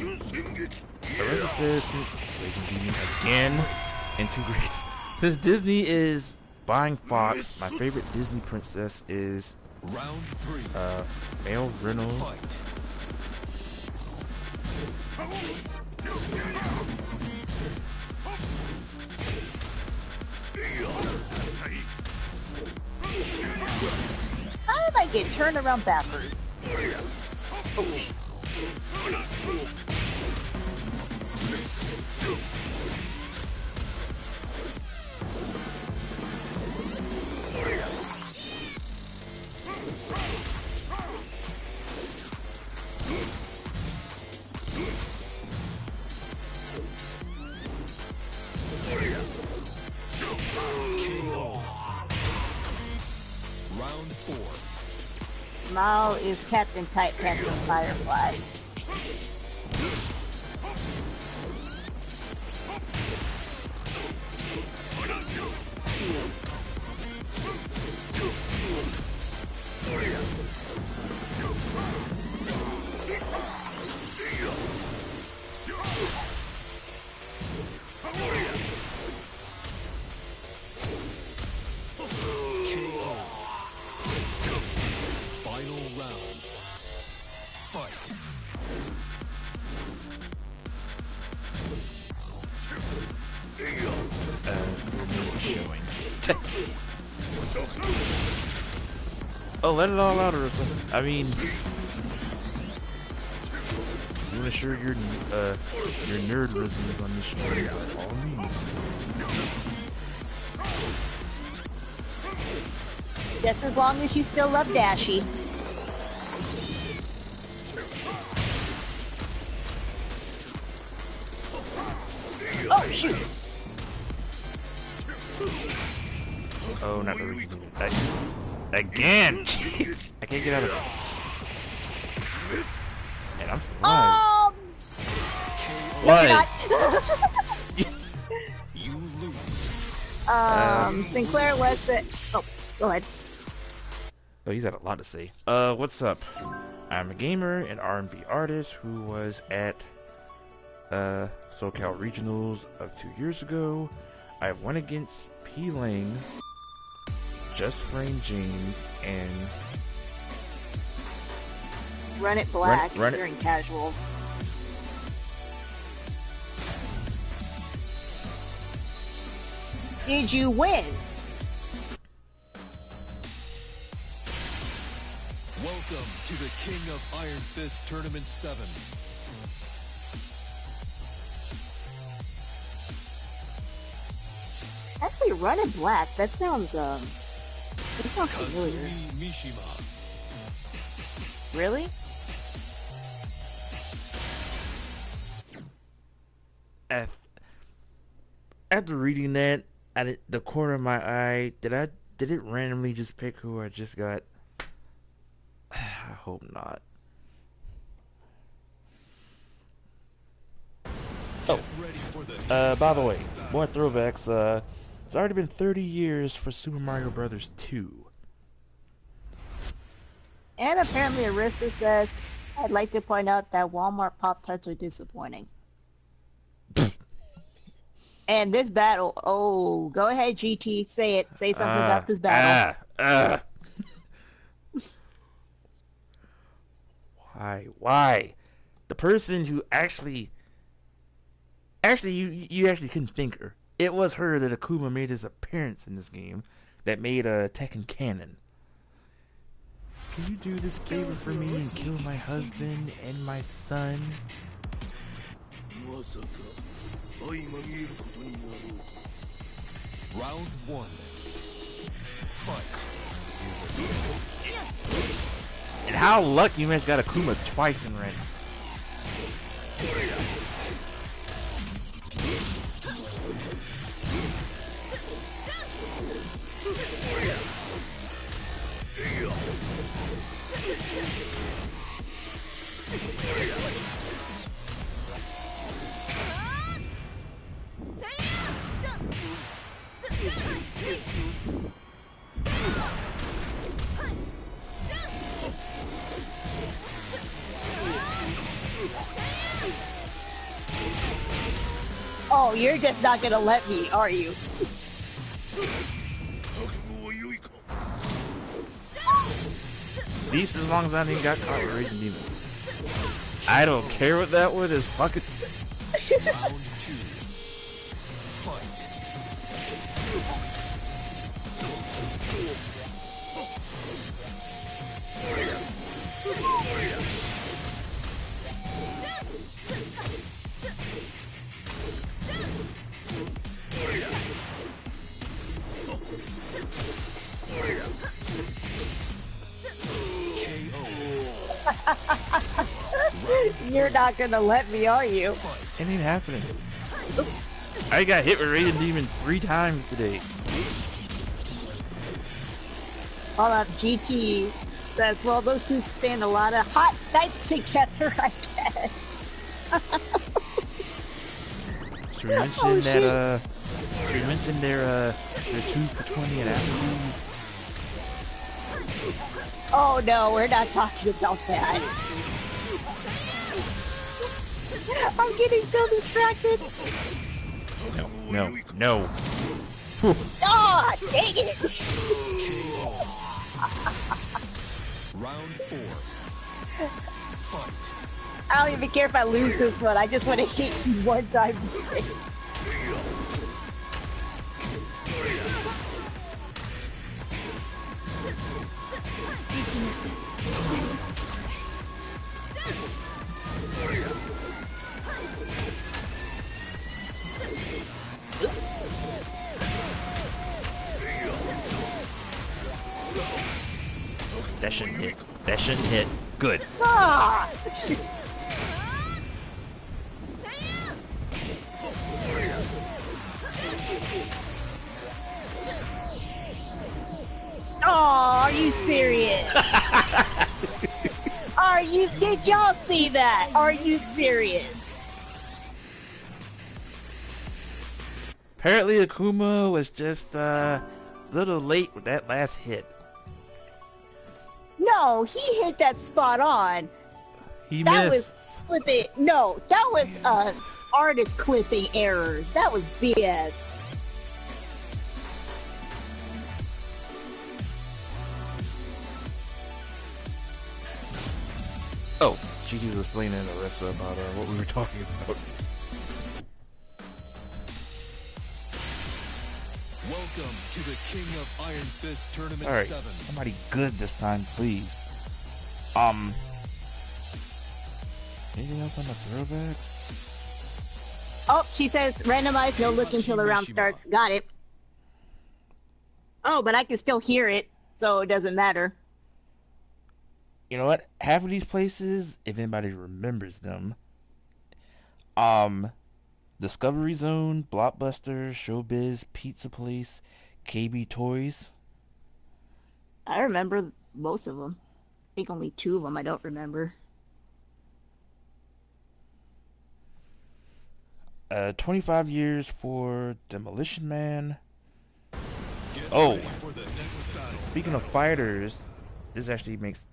says again integrated. Since Disney is buying Fox, my favorite Disney princess is Round 3. Male Reynolds. Fight. How did I get turned around backwards? Oh, shit. Round 4. Mao is Captain Kite, Captain Firefly. Final round. Fight. Showing. Oh, let it all out, Arista. I mean, you want to share your nerdisms on this show? By all means. Just as long as you still love Dashi. Oh, shoot! Oh, not the Raging Demon. Again! Jeez. I can't get out of it. And I'm still alive. No, you're What? not. You lose. Sinclair was it? Oh, go ahead. Oh, he's had a lot to say. What's up? I'm a gamer and R&B artist who was at SoCal Regionals of 2 years ago. I won against P Lang, Just Frame James, and Run it black Run it- during casuals. Did you win? Welcome to the King of Iron Fist Tournament 7. Actually, Run it black. That sounds familiar. Kazumi Mishima. Really? After reading that, the corner of my eye, did it randomly just pick who I just got? I hope not. Get ready for the By the way, more throwbacks. It's already been 30 years for Super Mario Brothers 2. And apparently Arista says, I'd like to point out that Walmart Pop-Tarts are disappointing. And this battle, oh, go ahead, GT, say it. Say something about this battle. Why? The person who actually Actually, you actually couldn't think her. It was her that Akuma made his appearance in this game that made Tekken canon. Can you do this favor for me and kill my husband and my son? Round one. Fight. And how lucky you managed got Akuma twice in ring. Oh, you're just not gonna let me, are you? At least as long as I didn't got caught with Raging Demon. I don't care what that one is. Fucking. Round two. Fight. You're not gonna let me, are you? It ain't happening. Oops. I got hit with Raging Demon 3 times today. Hold up, GT says, well, those two spend a lot of hot nights together, I guess. Should we mention that, should we mention their 2 for 20 at Applebee's? Oh no, we're not talking about that. I'm getting so distracted. No. Ah, dang it! Round four. Fight. I don't even care if I lose this one. I just want to hit you one time with it. That shouldn't hit. That shouldn't hit. Good. Ah! Oh, are you serious? Are you? Did y'all see that? Are you serious? Apparently Akuma was just a little late with that last hit. No, he hit that spot on. He That missed. was flipping. No, that was artist clipping error. That was BS. Oh, GT was explaining the rest about what we were talking about. Welcome to the King of Iron Fist Tournament Alright, 7. somebody good this time, please. Anything else on the throwbacks? Oh, she says randomized, no look until the round starts. Got it. Oh, but I can still hear it, so it doesn't matter. You know what? Half of these places, if anybody remembers them, Discovery Zone, Blockbuster, Showbiz, Pizza Place, KB Toys. I remember most of them. I think only 2 of them I don't remember. 25 years for Demolition Man. Get Oh, ready for the next battle. speaking of fighters, this actually makes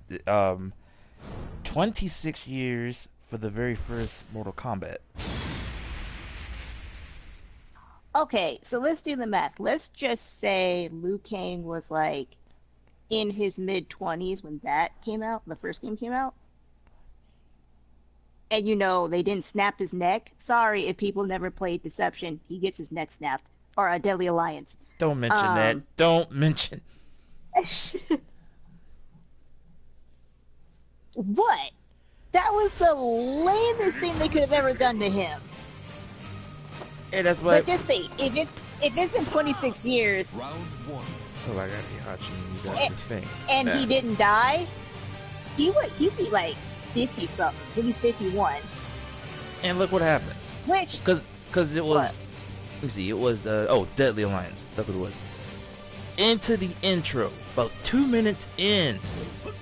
26 years for the very first Mortal Kombat. Okay, so let's do the math. Let's just say Liu Kang was like in his mid-20s when that came out, the first game came out. and they didn't snap his neck. Sorry if people never played Deception. He gets his neck snapped. Or a Deadly Alliance. Don't mention that. Don't mention. What? That was the lamest thing they could have ever done to him. Hey, that's what. But just think, if it's been 26 years. Round one. Oh, I gotta be watching. You got this thing. And he didn't die. He'd be like 50 something, maybe 51. And look what happened. Which? Because it was. What? Let me see. It was Deadly Alliance. That's what it was. Into the intro, about 2 minutes in,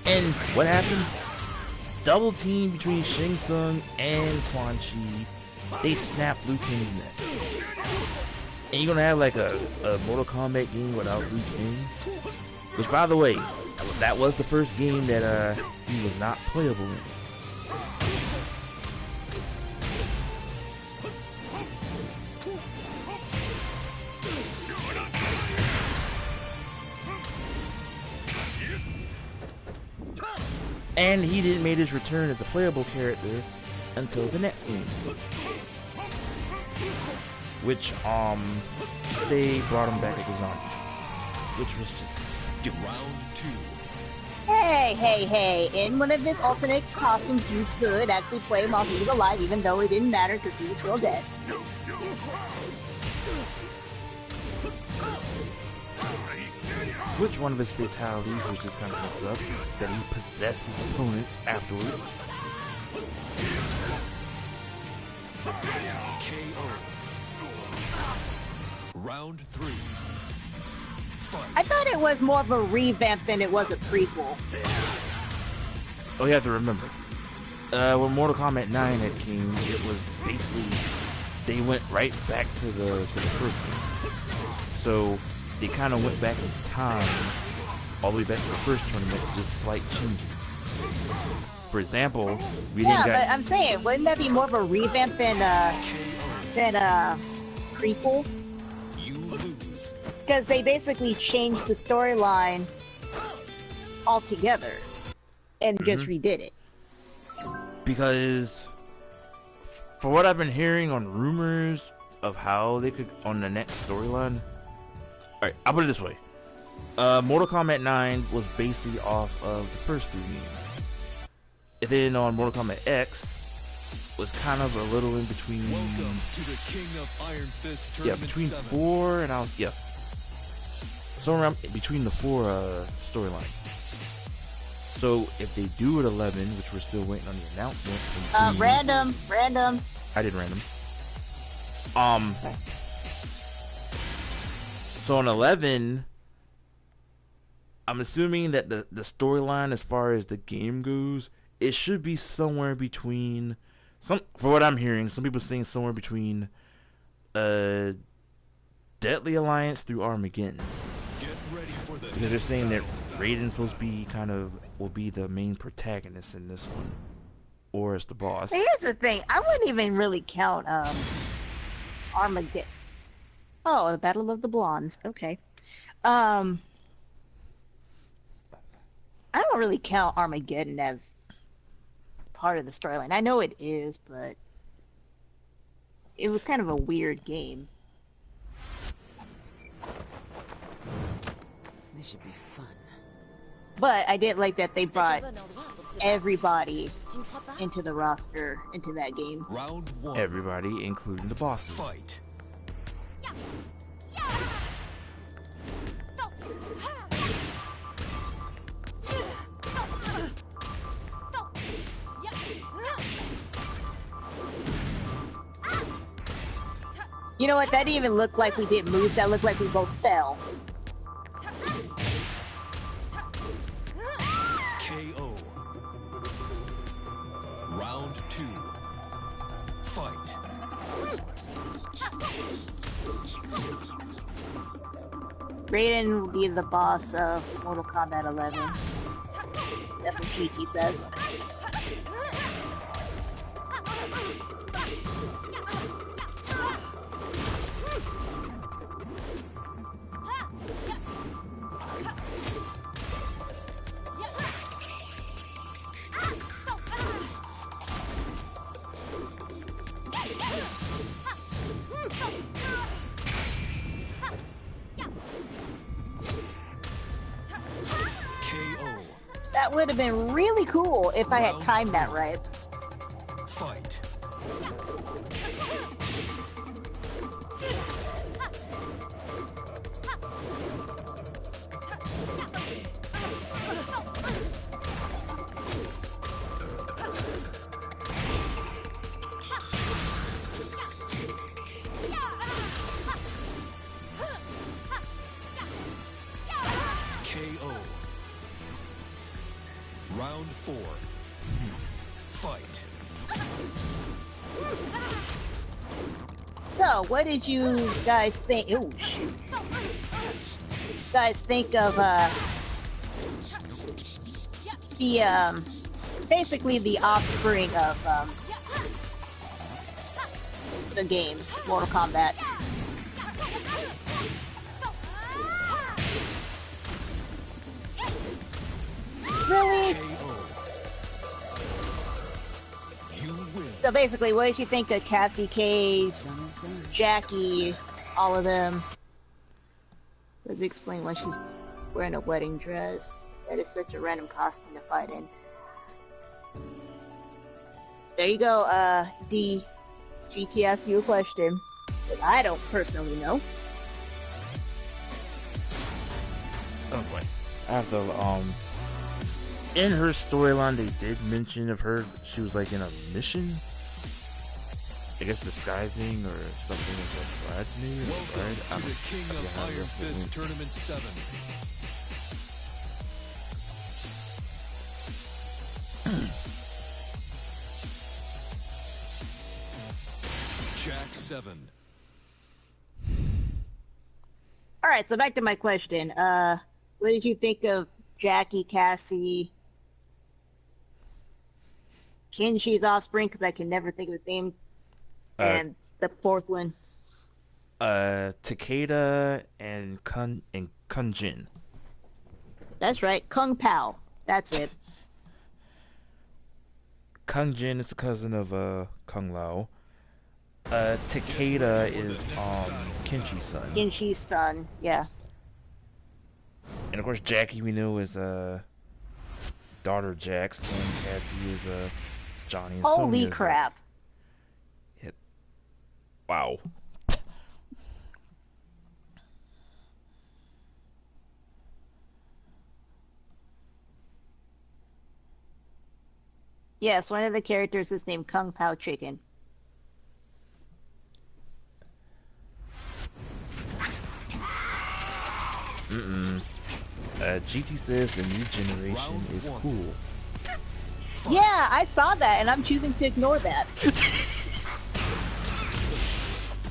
and what happened? Double team between Shang Tsung and Quan Chi. They snapped Liu Kang's neck. And you're gonna have like a Mortal Kombat game without Liu Kang, which, by the way, that was the first game that he was not playable in. And he didn't make his return as a playable character until the next game, which they brought him back as a zombie, which was just stupid. Round two. Hey! In one of his alternate costumes, you could actually play him while he was alive, even though it didn't matter because he was still dead. Which one of his fatalities was just kind of messed up, that he possessed his opponents afterwards. KO. Round three. Fight. I thought it was more of a revamp than it was a prequel. Oh, you have to remember, when Mortal Kombat 9 had came, it was basically, they went right back to the first game. So they kind of went back in time, all the way back to the first tournament, just slight changes. For example, we didn't but I'm saying, wouldn't that be more of a revamp than prequel? You lose. Because they basically changed the storyline altogether and just redid it. Because for what I've been hearing on rumors of how they could on the next storyline. Alright, I'll put it this way. Mortal Kombat 9 was basically off of the first 3 games. And then on Mortal Kombat X was kind of a little in between. Welcome to the King of Iron Fist Yeah, Tournament between 7. 4 and somewhere around between the 4 storylines. So if they do it 11, which we're still waiting on the announcement. Random. I did random. So on 11, I'm assuming that the storyline as far as the game goes, it should be somewhere between for what I'm hearing, some people saying somewhere between Deadly Alliance through Armageddon. Get ready for the Because they're saying that Raiden's supposed to be will be the main protagonist in this one, or as the boss. Here's the thing, I wouldn't even really count Armageddon. Oh, the Battle of the Blondes. Okay. I don't really count Armageddon as part of the storyline. I know it is, but it was kind of a weird game. This should be fun. But I did like that they brought everybody into the roster, into that game. round one. Everybody, including the bosses. Fight. You know what? That didn't even look like we did moves. That looked like we both fell. KO. Round two. Fight. Raiden will be the boss of Mortal Kombat 11. That's what Chi-Chi says. That would have been really cool if I had timed that right. Fight. KO. Round 4. Fight. So, what did you guys think? Oh shoot! Guys, think of the basically the offspring of the game, Mortal Kombat. Really? So basically, what did you think of Cassie Cage, Jackie, all of them? Let's explain why she's wearing a wedding dress. That is such a random costume to fight in. There you go, D. GT asked you a question that I don't personally know. Oh boy. I have to, in her storyline, they did mention of her, she was like in a mission? I guess disguising or something like that. Bridesmaid or bride? Welcome to the King of Iron Fist Tournament 7. Jack 7. Alright, so back to my question. What did you think of Jackie, Cassie, Kenshi's offspring, because I can never think of his name, and the fourth one? Takeda and Kunjin. That's right, Kung Pao. That's it. Kunjin is the cousin of Kung Lao. Takeda is Kenshi's son. Kenshi's son, yeah. And of course Jackie we know is daughter Jax, and Cassie is Johnny and Holy Sonya's, crap. Wow. Yes, one of the characters is named Kung Pao Chicken. GT says the new generation is cool. Yeah, I saw that, and I'm choosing to ignore that.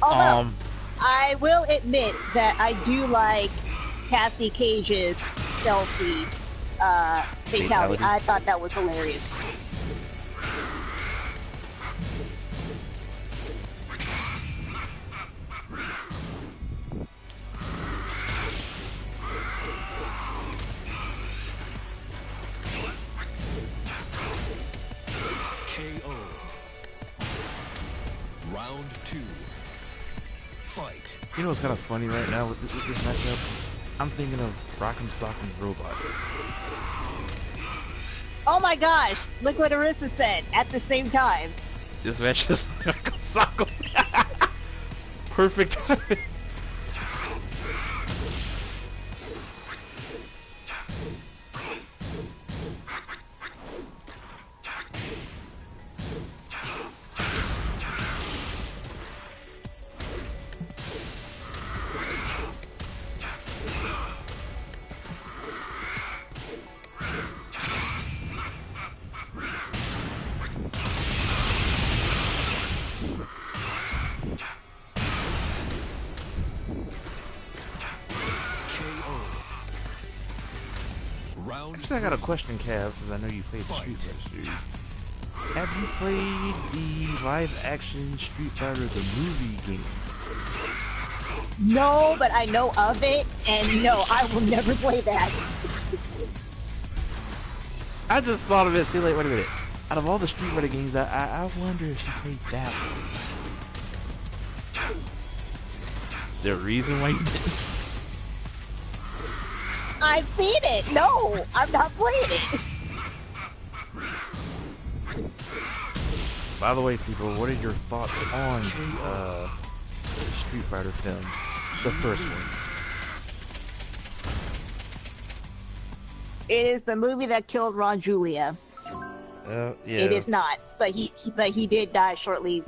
Although, I will admit that I do like Cassie Cage's selfie fatality. I thought that was hilarious. KO. Round 2. Fight. You know what's kind of funny right now with this matchup? I'm thinking of Rock'em Sock'em Robots. Oh my gosh, look what Arissa said at the same time. This match is Rock'em Sock'em. Perfect. Actually, I got a question, Cav, since I know you played the Street Fighter series. Have you played the live-action Street Fighter the movie game? No, but I know of it, and no, I will never play that. I just thought of it. See, like, wait a minute. Out of all the Street Fighter games, I wonder if she played that one. Is there a reason why you didn't? I've seen it. No, I'm not playing it. By the way, people, what are your thoughts on the Street Fighter film, the first ones? It is the movie that killed Ron Julia. Yeah. It is not, but he did die shortly.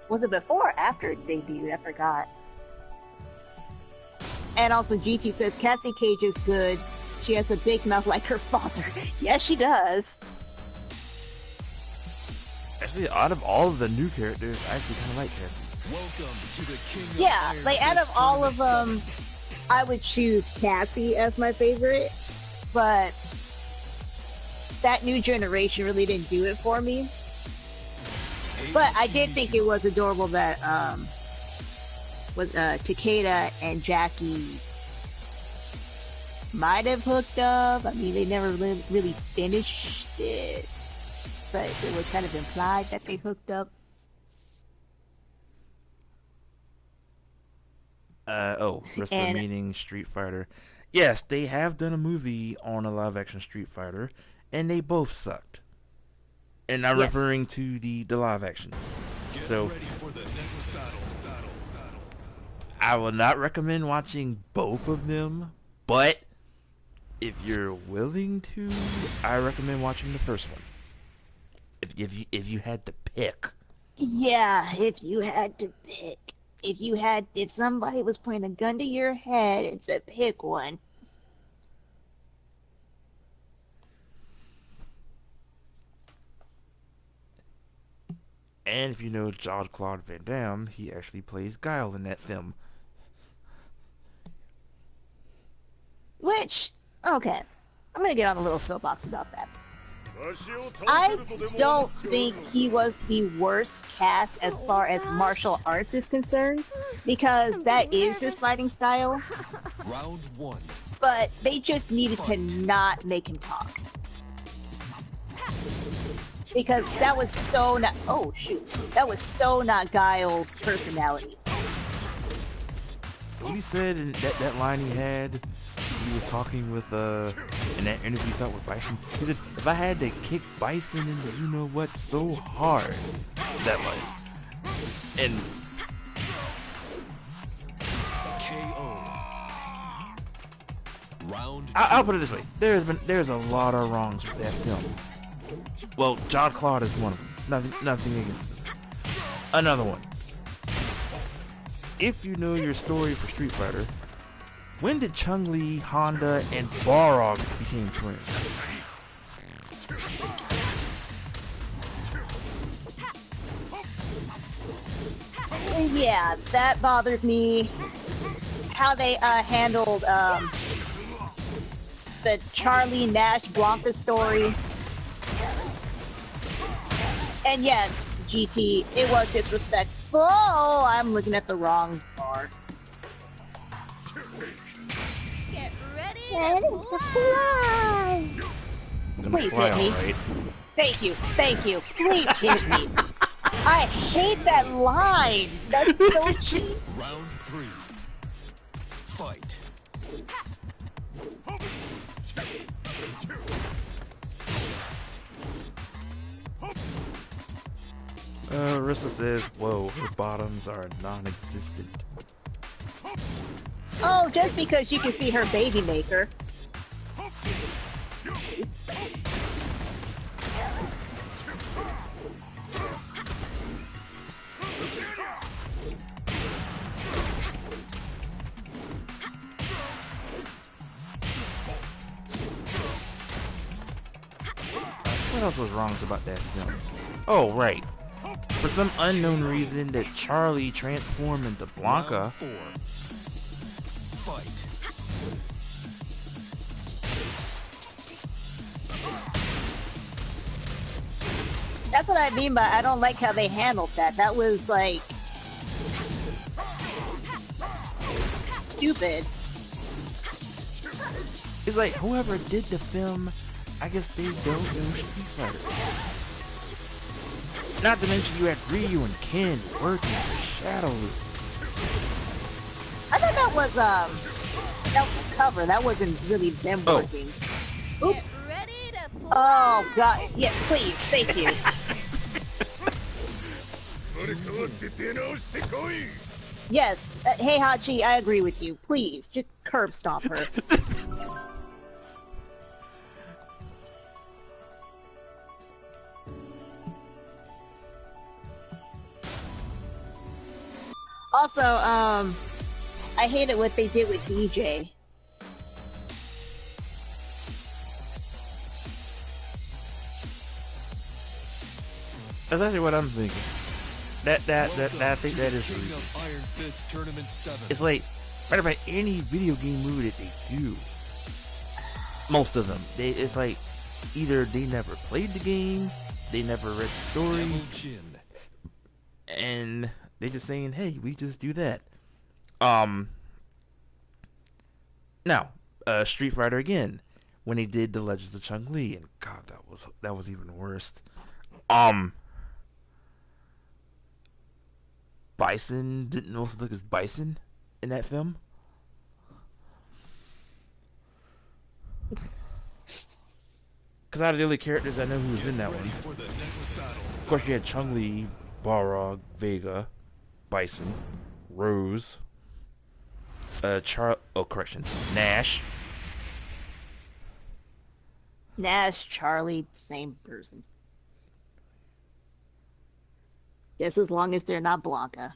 Was it before or after it debuted? I forgot. And also, GT says Cassie Cage is good. She has a big mouth like her father. Yes, she does. Actually, out of all of the new characters, I actually kind of like Cassie. Welcome to the King of Yeah, Iron like out of Fist all of Tournament them, I would choose Cassie as my favorite. But that new generation really didn't do it for me. But I did think it was adorable that was Takeda and Jackie might have hooked up. I mean, they never really finished it, but it was kind of implied that they hooked up. Wrestler And meaning Street Fighter. Yes, they have done a movie on a live-action Street Fighter, and they both sucked. And I'm Yes. referring to the live actions. Get So ready for the next battle. I will not recommend watching both of them, but if you're willing to, I recommend watching the first one. If you had to pick. yeah, if you had to pick, if somebody was pointing a gun to your head and said pick one, And if you know Jean-Claude Van Damme, he actually plays Guile in that film. which, okay, I'm gonna get on a little soapbox about that. I don't think he was the worst cast as far as martial arts is concerned, because that is his fighting style, Round one. but they just needed to not make him talk. Because that was so not, oh shoot, that was so not Guile's personality. What he said in that line he had, he was talking with in that interview he talked with Bison. He said, if I had to kick Bison into you know what so hard, that line. And KO. Round I'll put it this way: there's a lot of wrongs with that film. Well, Jean-Claude is one of them. Nothing against him. Another one. If you know your story for Street Fighter, when did Chun-Li, Honda, and Balrog become twins? Yeah, that bothered me. How they handled the Charlie Nash Blanca story. And yes, GT, it was disrespectful. Oh, I'm looking at the wrong bar. Get ready Ready to to fly! fly. I'm gonna Please fly, hit me. alright. Thank you, please hit me. I hate that line. That's so cheap. Round three. Fight. Rissa says, whoa, her bottoms are non-existent. Oh, just because you can see her baby maker. Oops. What else was wrong about that film? Oh, right. For some unknown reason that Charlie transformed into Blanca. Round four. Fight. That's what I mean by I don't like how they handled that. That was like stupid. It's like whoever did the film, I guess they don't know Street Fighter. Not to mention you had Ryu and Ken working for Shadow. I thought that was a cover. That wasn't really them Oh. working. Oops. Get ready to fly! Oh god. Yes, please. Thank you. Yes. Hey, Hachi, I agree with you. Please, just curb stomp her. Also, I hated what they did with DJ. That's actually what I'm thinking. I think that is true. It's like right about any video game movie that they do. Most of them, it's like either they never played the game, they never read the story, and they just saying, "Hey, we just do that." Now, Street Fighter again, when they did the Legends of Chun-Li, and God, that was even worse. Bison didn't also look as Bison in that film. Because out of the other characters, I know who was in that one. Of course, you had Chun-Li, Balrog, Vega, Bison, Rose, Nash. Nash, Charlie, same person. Just as long as they're not Blanca.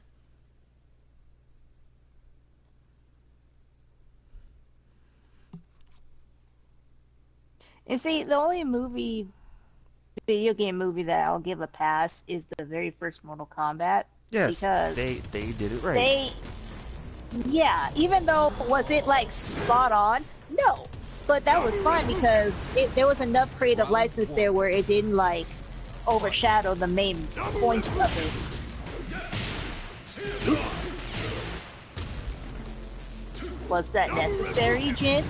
And see, the only video game movie that I'll give a pass is the very first Mortal Kombat. Yes, because they did it right. Yeah, even though was it like spot on? No, but that was fine because there was enough creative license there where it didn't like overshadow the main points of it. Oops. Was that necessary, Jin?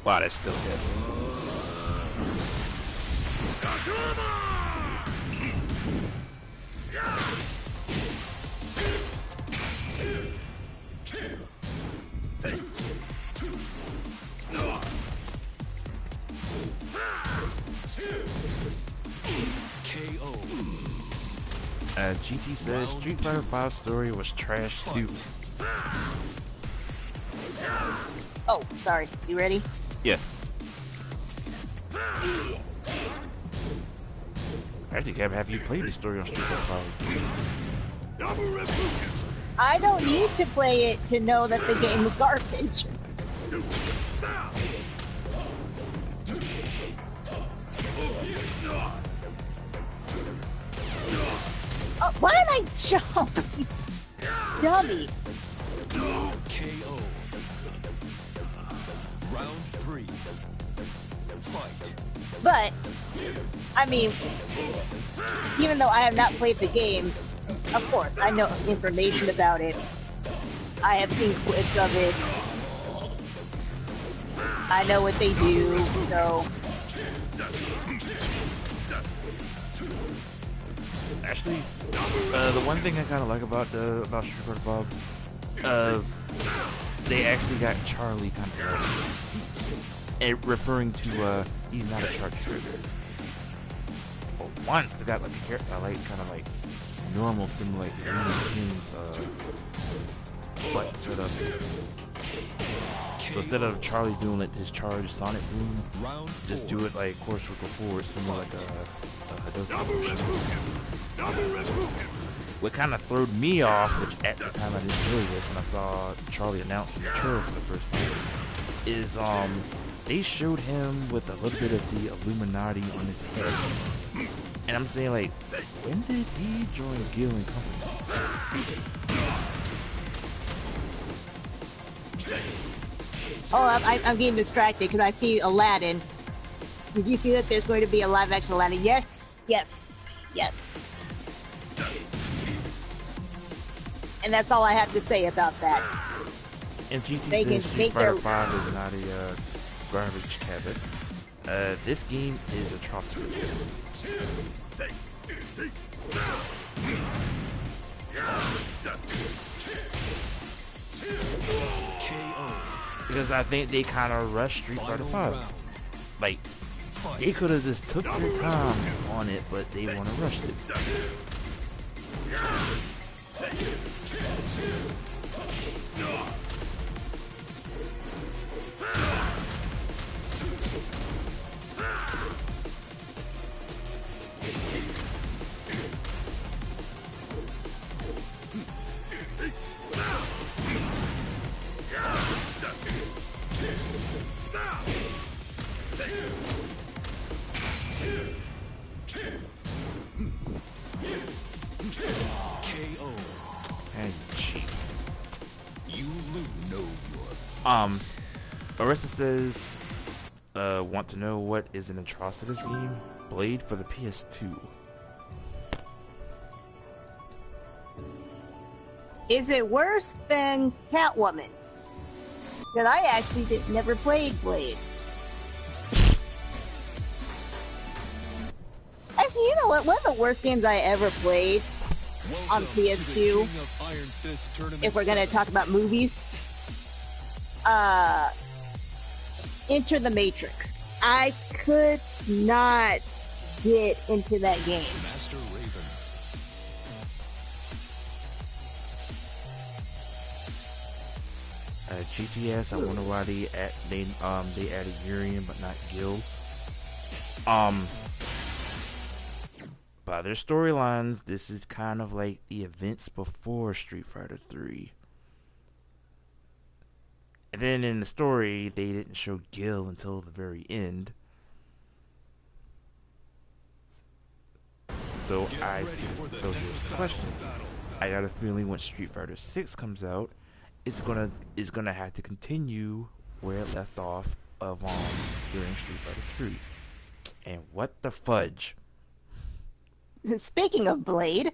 Wow, that's still good. GT says Street Fighter 5 story was trash too. Oh, sorry. You ready? Yes. Actually, Cab, have you played the story on Street Fighter 5? I don't need to play it to know that the game is garbage. Oh, why did I jump? Dummy. KO. Round 3. Fight. But, I mean, even though I have not played the game, of course, I know information about it. I have seen clips of it. I know what they do, so... Actually, the one thing I kind of like about Street Fighter 5, they actually got Charlie kind of referring to he's not a charge trigger. But once they got like a character I like kind of like normal, similar like King's button setup. So instead of Charlie doing like his charge Sonic boom, just do it like course circle forward, similar like a Hadouken. What kind of throwed me off, which at the time I didn't really this when I saw Charlie announce the mature for the first time, is they showed him with a little bit of the Illuminati on his head. And I'm saying like, when did he join Gil and Company? Oh, I'm getting distracted because I see Aladdin. Did you see that there's going to be a live-action Aladdin? Yes, yes, yes. And that's all I have to say about that. And GT says Street Fighter 5 is not a garbage cabinet. This game is atrocious. KO. Because I think they kind of rushed Street Fighter 5. Like, they could have just took their time on it, but they want to rush it. KO. And cheat. You lose. Know your Arista says, want to know what is an Atrocitus game? Blade for the PS2. Is it worse than Catwoman? Because I actually never played Blade. Actually, you know what? One of the worst games I ever played on PS2, if we're gonna talk about movies, Enter the Matrix. I could not get into that game. Master Raven. GTS, I wonder why they added Urian but not Gil. By their storylines, this is kind of like the events before Street Fighter 3. And then in the story, they didn't show Gil until the very end. So here's the question. I got a feeling when Street Fighter 6 comes out, it's gonna have to continue where it left off during Street Fighter 3. And what the fudge? Speaking of Blade,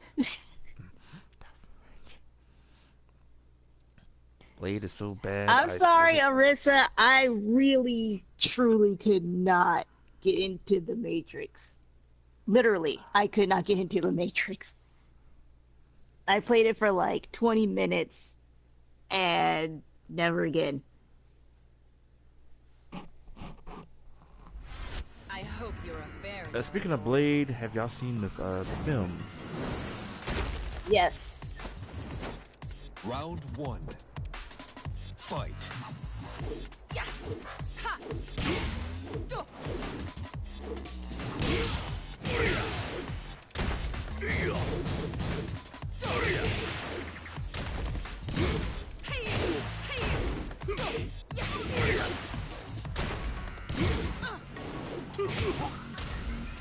Blade is so bad. I'm sorry, Arissa. I really, truly could not get into the Matrix. Literally, I could not get into the Matrix. I played it for like 20 minutes and never again. I hope you're a fairy. Speaking of Blade, have y'all seen the films? Yes. Round 1. Fight.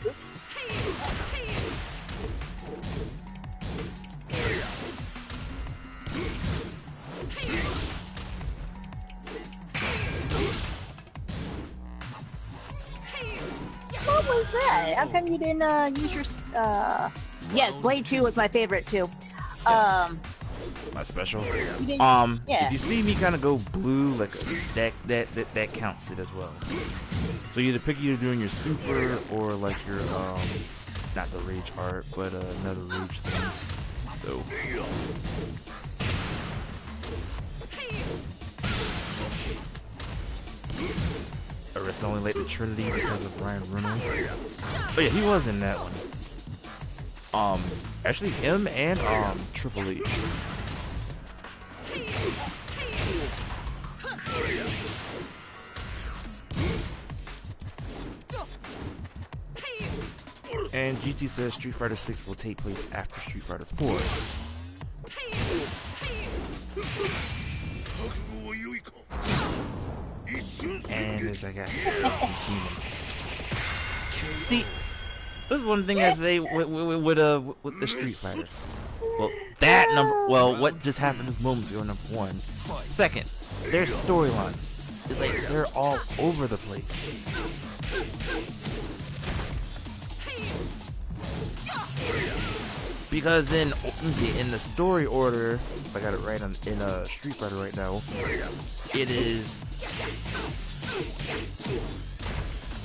Oops. What was that? How come you didn't use your yes, Blade 2 was my favorite too. My special. Yeah. If you see me kind of go blue, like that counts it as well. So you either doing your super or like your not the rage art, but another rage thing. So. Arrest only like the Trinity because of Ryan Reynolds. Oh yeah, he was in that one. Actually him and Triple H. And GT says Street Fighter 6 will take place after Street Fighter 4. And as I got see, this is one thing I say with the Street Fighter. Well, that number. Well, what just happened this moment ago? Number one. Second, their storyline is like they're all over the place. Because then, in the story order, if I got it right in Street Fighter right now, it is.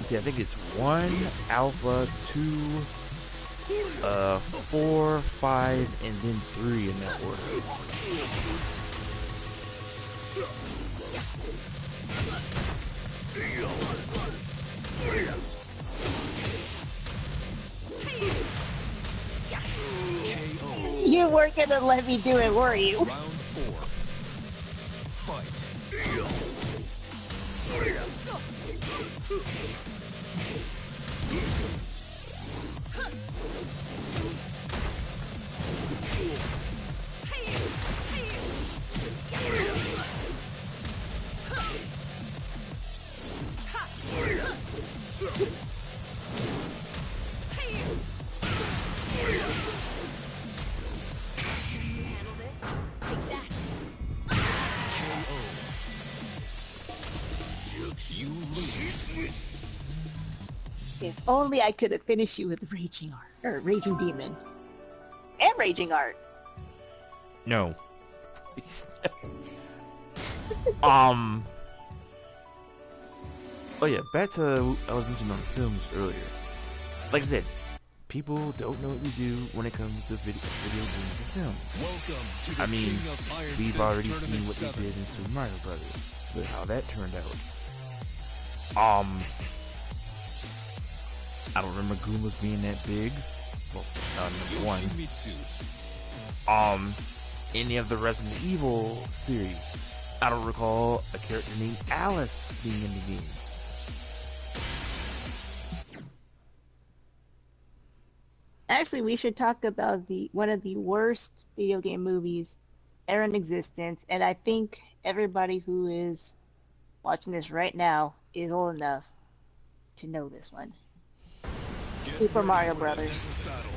See, I think it's 1 alpha, 2 4, 5, and then 3 in that order. You weren't gonna let me do it, were you? Round 4. Fight. You lose. If only I could have finished you with Raging Art, or Raging Demon. And Raging Art. No. Oh yeah, back to I was mentioning on films earlier. Like I said, people don't know what we do when it comes to video games and film. Welcome to the I mean, King of Iron we've Fist already Tournament seen what 7. they did in Super Mario Brothers, but how that turned out. I don't remember Goombas being that big. Well, number one. Yoshimitsu. Any of the Resident Evil series, I don't recall a character named Alice being in the game. Actually, we should talk about one of the worst video game movies ever in existence, and I think everybody who is watching this right now is old enough to know this one. Get Super ready Mario for the Brothers. next battle.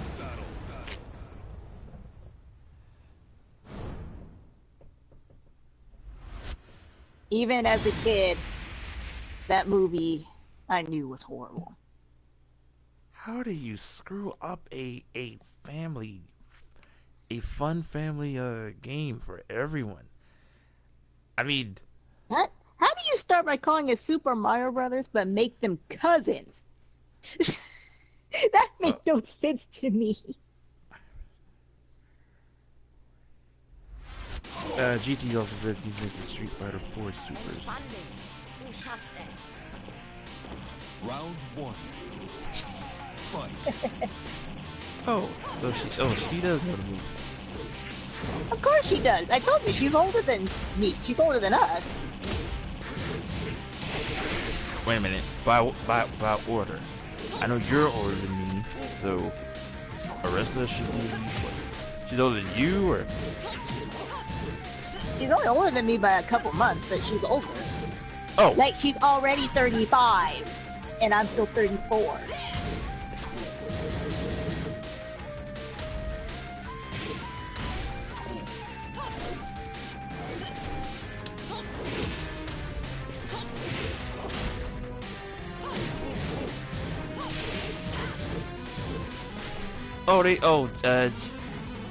Even as a kid, that movie I knew was horrible. How do you screw up a fun family game for everyone? I mean, How do you start by calling it Super Mario Brothers but make them cousins? That makes no sense to me. GT also says he's missed the Street Fighter 4 Supers. Du schaffst es. Round 1. Fight. Oh, she does know the movie. Of course she does. I told you, she's older than me. She's older than us. Wait a minute. By order. I know you're older than me, so the rest of us should be what? She's older than you, or? She's only older than me by a couple months, but she's older. Oh. Like, she's already 35, and I'm still 34.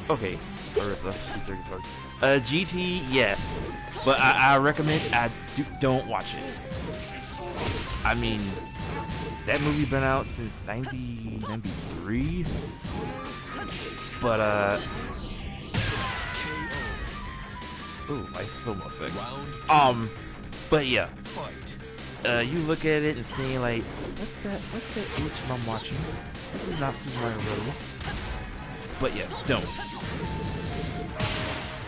Okay. Arissa, she's 34. GT, yes. But I recommend, don't watch it. I mean, that movie been out since 1993. But, ooh, nice slow-mo effect. But yeah. You look at it and saying like, what's that H I'm watching? This is not Super Mario Brothers. But yeah, don't.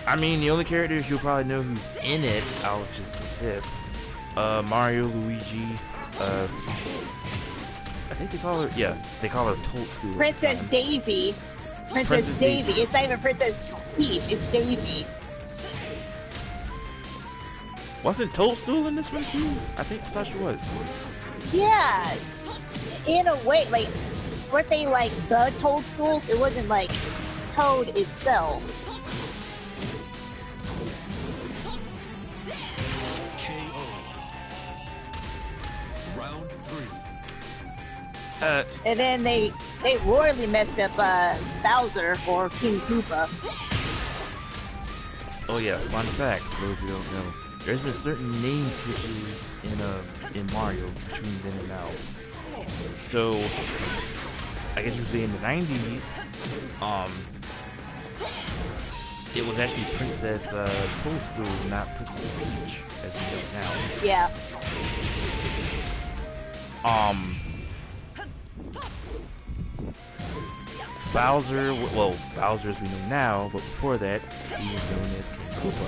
I mean, the only characters you'll probably know who's in it, I'll just say this. Mario, Luigi, I think they call her Toadstool. Princess Daisy. Princess Daisy. It's not even Princess Peach, it's Daisy. Wasn't Toadstool in this one too? I thought she was. Yeah, in a way, like, weren't they like the Toadstools? It wasn't like Toad itself. KO. Round 3. And then they royally messed up Bowser or King Koopa. Oh yeah, fun fact, for those who don't know. There's been certain name switches in Mario between then and now. So I guess you could say in the 90s, it was actually Princess Toadstool, not Princess Peach, as we know now. Yeah. Bowser, well, Bowser as we know now, but before that, he was known as King Koopa.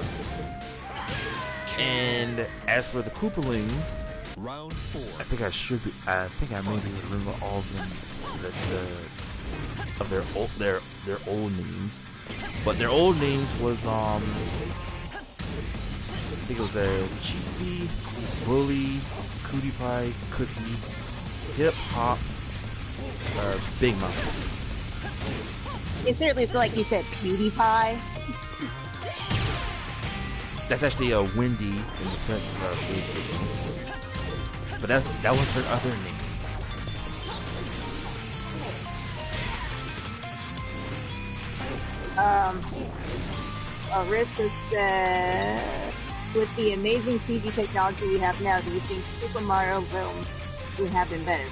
And as for the Koopalings, Round 4. I think I maybe remember all of them, of their old names. But their old names was I think it was Cheesy, Bully, Cootie Pie, Cookie, Hip Hop, Big Mouth. It certainly is like you said, PewDiePie. That's actually a Wendy in the French PlayStation. But that was her other name. Arissa said, with the amazing CG technology we have now, do you think Super Mario Realm would have been better?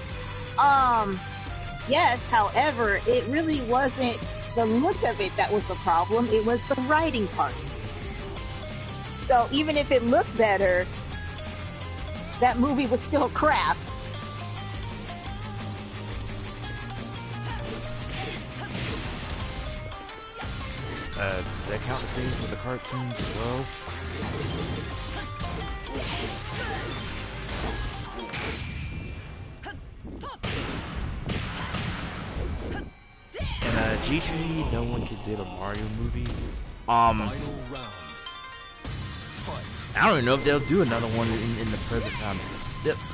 Yes, however, it really wasn't the look of it that was the problem, it was the writing part. So even if it looked better, that movie was still crap. Does that count the things with the cartoons as well? And GT, no one could did a Mario movie. Final round. Fight. I don't even know if they'll do another one in the present time.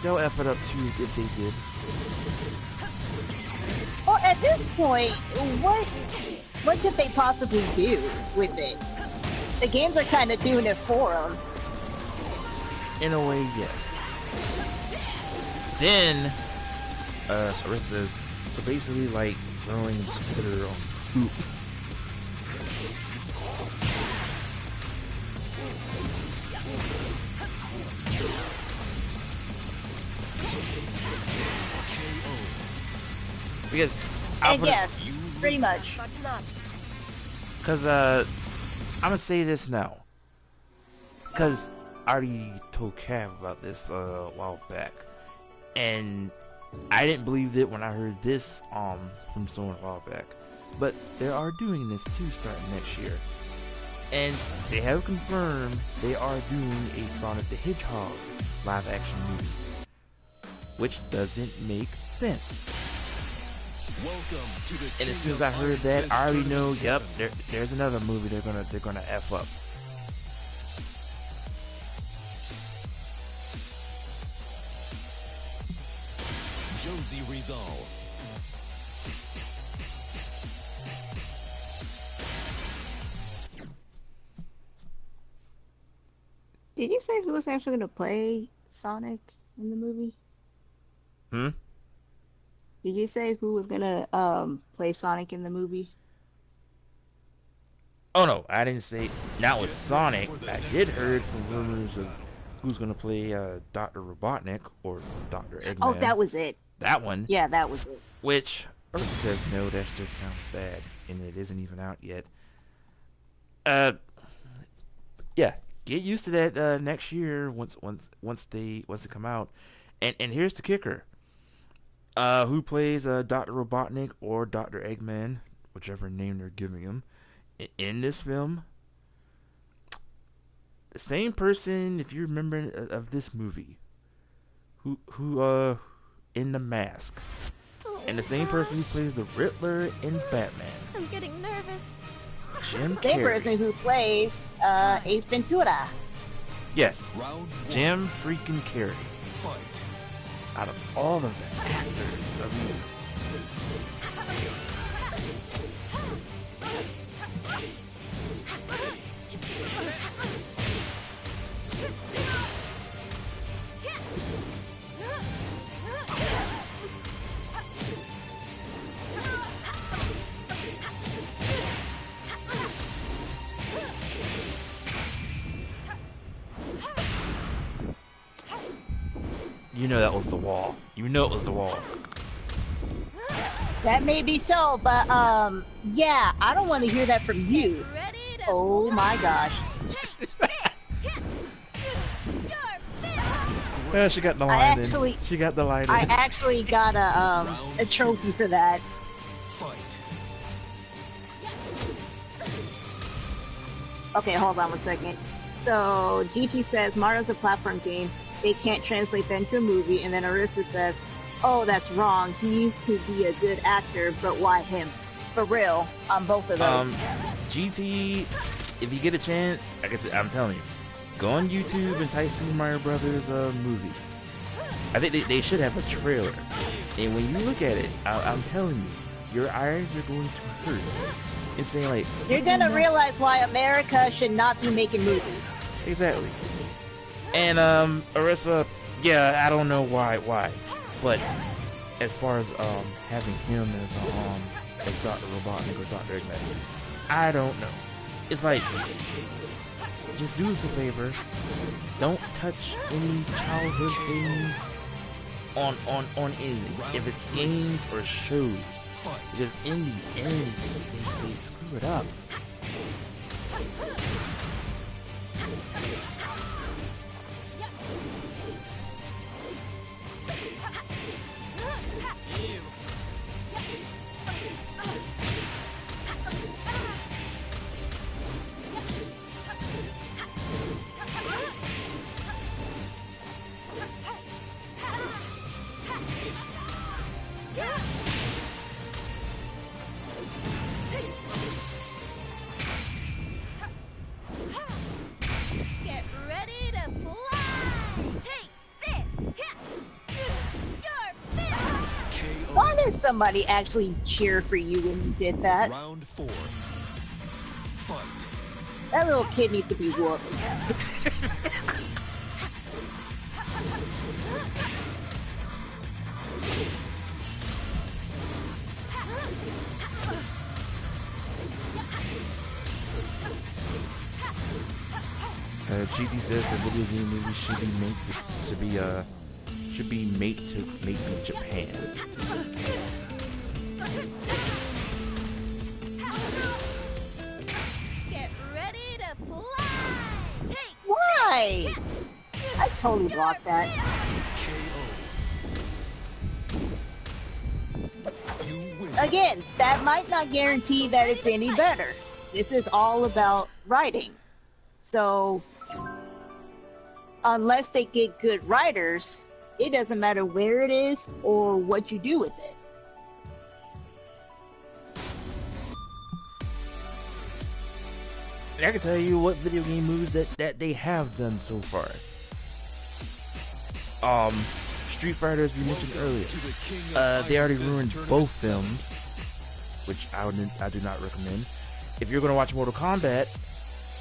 They'll F it up too if they did. Well, at this point, what could they possibly do with it? The games are kind of doing it for them. In a way, yes. Then, Arista says, so basically like throwing glitter on poop. Because and yes, pretty much. Because I'm gonna say this now. Because I already told Cav about this a while back, and I didn't believe it when I heard this from someone a while back. But they are doing this too starting next year, and they have confirmed they are doing a Sonic the Hedgehog live action movie, which doesn't make sense. Welcome to the And as soon as I heard that, I already know. Yep, there's another movie they're gonna f up. Josie Rizal. Did you say who was actually going to play Sonic in the movie? Hmm? Did you say who was going to play Sonic in the movie? Oh no, I didn't say not with Sonic. I did heard some rumors of who's gonna play Dr. Robotnik or Dr. Eggman. Oh, that was it. That one. Yeah, that was it. Which Ursa says no, that just sounds bad, and it isn't even out yet. Yeah, get used to that next year once they come out. And here's the kicker. Who plays Dr. Robotnik or Dr. Eggman, whichever name they're giving him, in this film? The same person, if you remember of this movie, who in The Mask, and the same person who plays the Riddler in Batman. I'm getting nervous. Jim Same Carrey. person who plays Ace Ventura. Yes, Round 1. Jim freaking Carrey. Fight. Out of all of the actors, I mean, you know that was the wall. You know it was the wall. That may be so, but yeah, I don't want to hear that from you. Ready to Oh my gosh. Yeah, she got the I line actually- in. She got the line I in. actually got a trophy for that. Fight. Okay, hold on one second. So GT says Mario's a platform game. They can't translate that into a movie, and then Arissa says, "Oh, that's wrong. He used to be a good actor, but why him?" For real, on both of those. GT, if you get a chance, I'm telling you, go on YouTube and type Super Mario Brothers movie. I think they should have a trailer, and when you look at it, I'm telling you, your eyes are going to hurt. It's saying like You're gonna realize why America should not be making movies. exactly. And Arissa, yeah, I don't know why, but as far as having him as Dr. Robotnik or Dr. Eggman, I don't know. It's like, just do us a favor, don't touch any childhood things on anything. If it's games or shows, because in the end, they screw it up. Get ready to fly! Take this! Your KO. Why did somebody actually cheer for you when you did that? Round 4. Fight. That little kid needs to be whooped. GT says the video game movie should be made in Japan. Get ready to fly! Take Why? I totally blocked that. You win. Again, that might not guarantee that it's any better. This is all about writing. So, unless they get good writers, it doesn't matter where it is or what you do with it. I can tell you what video game movies that they have done so far. Street Fighter, as we mentioned earlier, they already ruined both films, which I do not recommend. If you're gonna watch Mortal Kombat,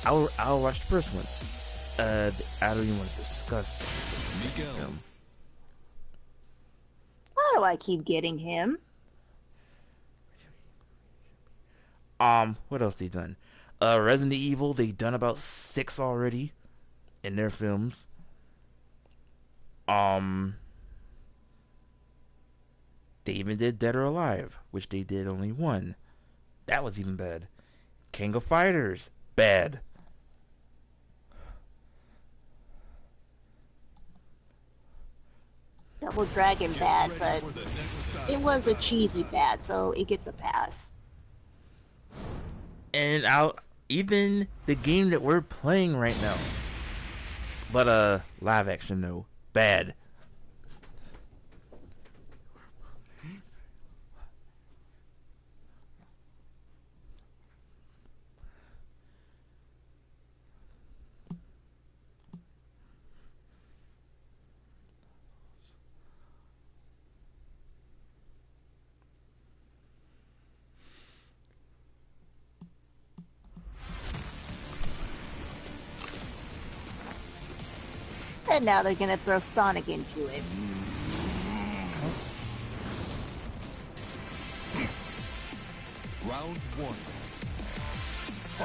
I'll watch the first one. I don't even want to discuss Miguel. them. Why do I keep getting him? What else they done? Resident Evil, they done about 6 already in their films. They even did Dead or Alive, which they did only 1. That was even bad. King of Fighters, bad. Double Dragon bad, Ready but for the next battle. it was a cheesy bad, so it gets a pass. And even the game that we're playing right now. But live action though, bad. And now they're gonna throw Sonic into it. Round 1.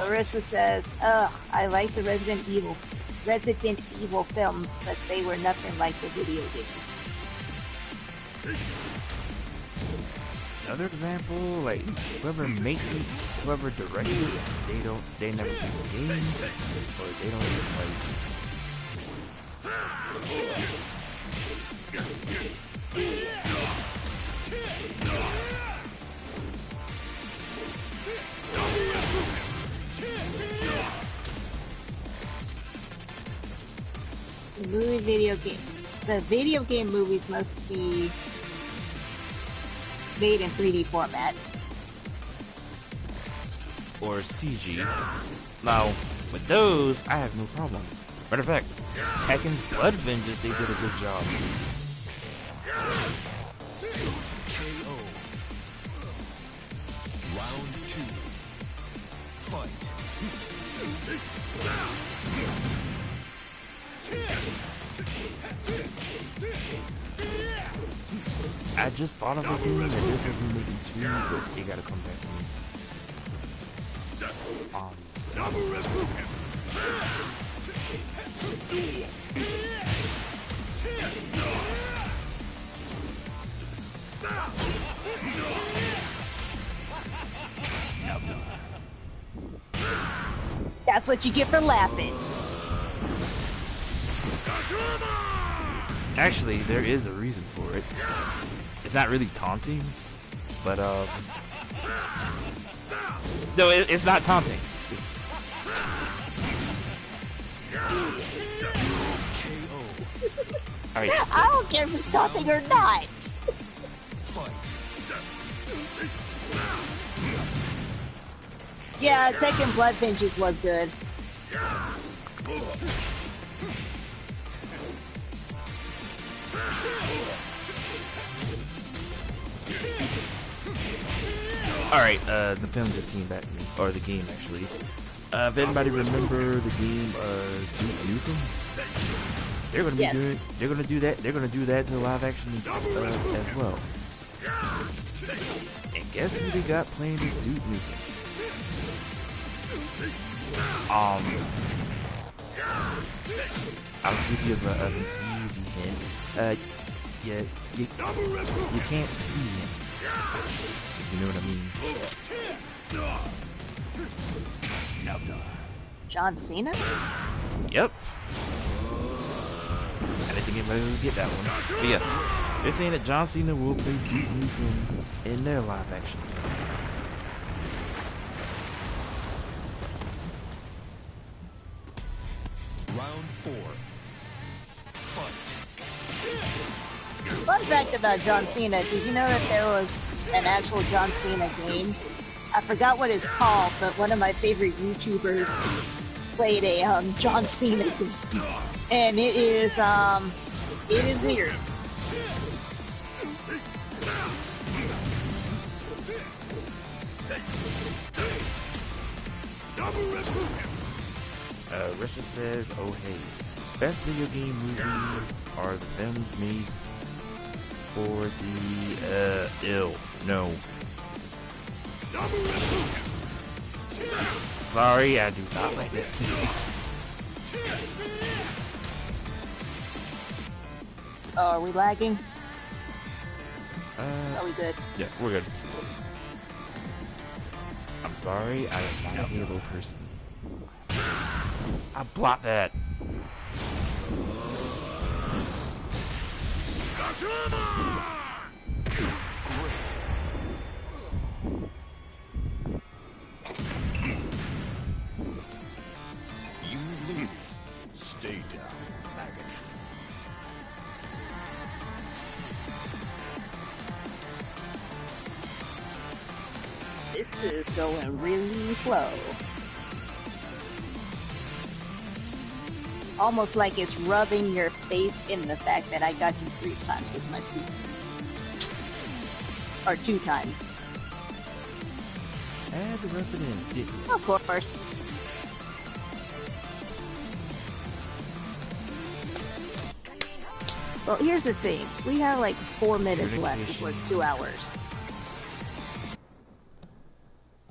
Larissa says, "Ugh, I like the Resident Evil films, but they were nothing like the video games." another example, like whoever makes it, whoever directs it, they never see the game, or they don't even play. The movie video game. The video game movies must be made in 3D format. Or CG. Now, with those, I have no problem. Matter of fact, Tekken's Blood Vengeance, they did a good job. KO. Round 2. Fight. I just thought of a game that this is movie 2, but you gotta come back to me. That's what you get for laughing. Actually, there is a reason for it. It's not really taunting, but no, it's not taunting. Alright. I don't care if it's taunting or not. Yeah, Tekken Blood Vengeance was good. Alright, the film just came back to me, or the game actually. If anybody remember the game, Duke Nukem? They're gonna be doing, they're gonna do that to live action as well. And guess who they got playing this Duke Nukem? I'll give you an easy hint. Yeah, you can't see him. You know what I mean? John Cena? Yep. I didn't think anybody would get that one. But yeah, they're saying that John Cena will play Duke Nukem in their live action. Round 4. Fight. Fun fact about John Cena, did you know that there was an actual John Cena game? I forgot what it's called, but one of my favorite YouTubers played a John Cena game. And it is weird. Rissa says, oh hey, best video game movie are the films made for the, no. Sorry, I do not like this. Oh, are we lagging? Are we good? Yeah, we're good. I'm sorry, I am not a Halo person. I blocked that. You lose. Stay down, maggot. This is going really slow. Almost like it's rubbing your face in the fact that I got you 3 times with my suit. Or 2 times. I had to rub it in, didn't you? Of course. Well, here's the thing. We have like 4 minutes left before it's 2 hours.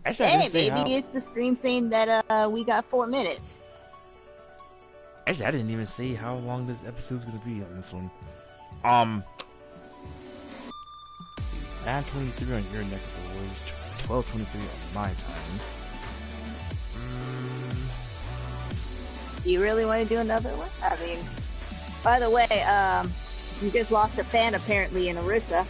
Actually, Hey, maybe it's the stream saying that we got 4 minutes. Actually, I didn't even say how long this episode's gonna be on this one. 9:23 on your neck of the woods, 12:23 on my time. Do you really want to do another one? I mean, by the way, you just lost a fan apparently in Orisa.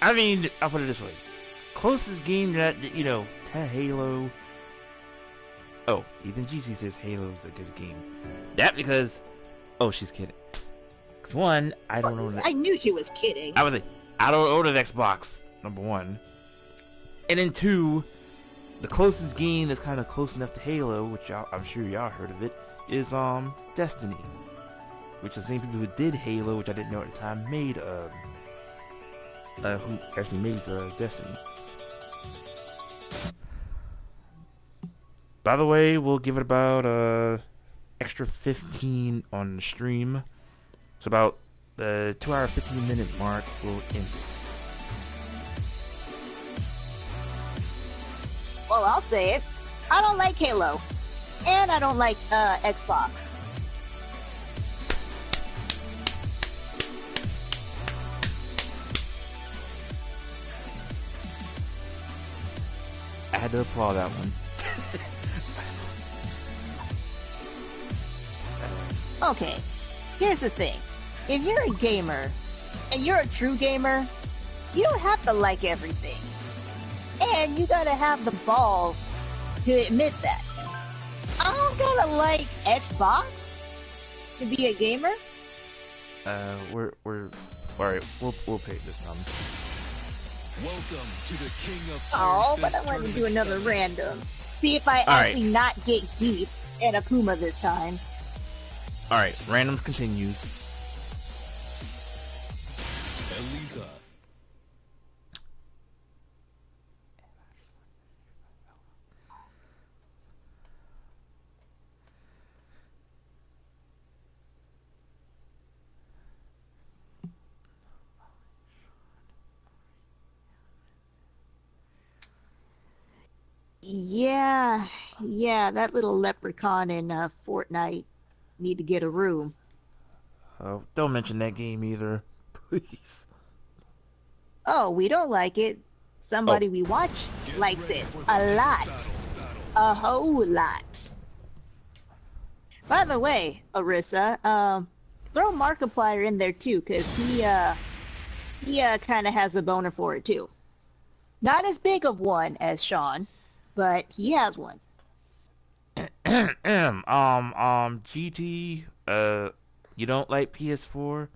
I mean, I'll put it this way. Closest game that, you know, to Halo. Oh, even GC says Halo's a good game. That because... Oh, she's kidding. Because one, I don't own... I knew she was kidding. I was like, I don't own an Xbox, number one. And then two, the closest game that's kind of close enough to Halo, which I'm sure y'all heard of it, is Destiny. Which the same people who did Halo, which I didn't know at the time, made... who actually made Destiny. By the way, we'll give it about extra 15 on the stream. It's about the 2 hour 15 minute mark. We'll end it. Well, I'll say it. I don't like Halo, and I don't like Xbox. I had to applaud that one. Okay, here's the thing. If you're a gamer, and you're a true gamer, you don't have to like everything. And you gotta have the balls to admit that. I don't gotta like Xbox to be a gamer. We're alright, we'll pay this time. Welcome to the King of Oh, Fire but I Fist want to do tournament another session. random. See if I actually not get Geese and Akuma this time. Alright, random continues. Elisa. Yeah, that little leprechaun in Fortnite need to get a room. Oh, don't mention that game either. Please. Oh, we don't like it. Somebody we watch Get likes ready it for the a next lot. battle. A whole lot. By the way, Orisa, throw Markiplier in there too, cause he kind of has a boner for it too. Not as big of one as Sean, but he has one. GT, you don't like PS4?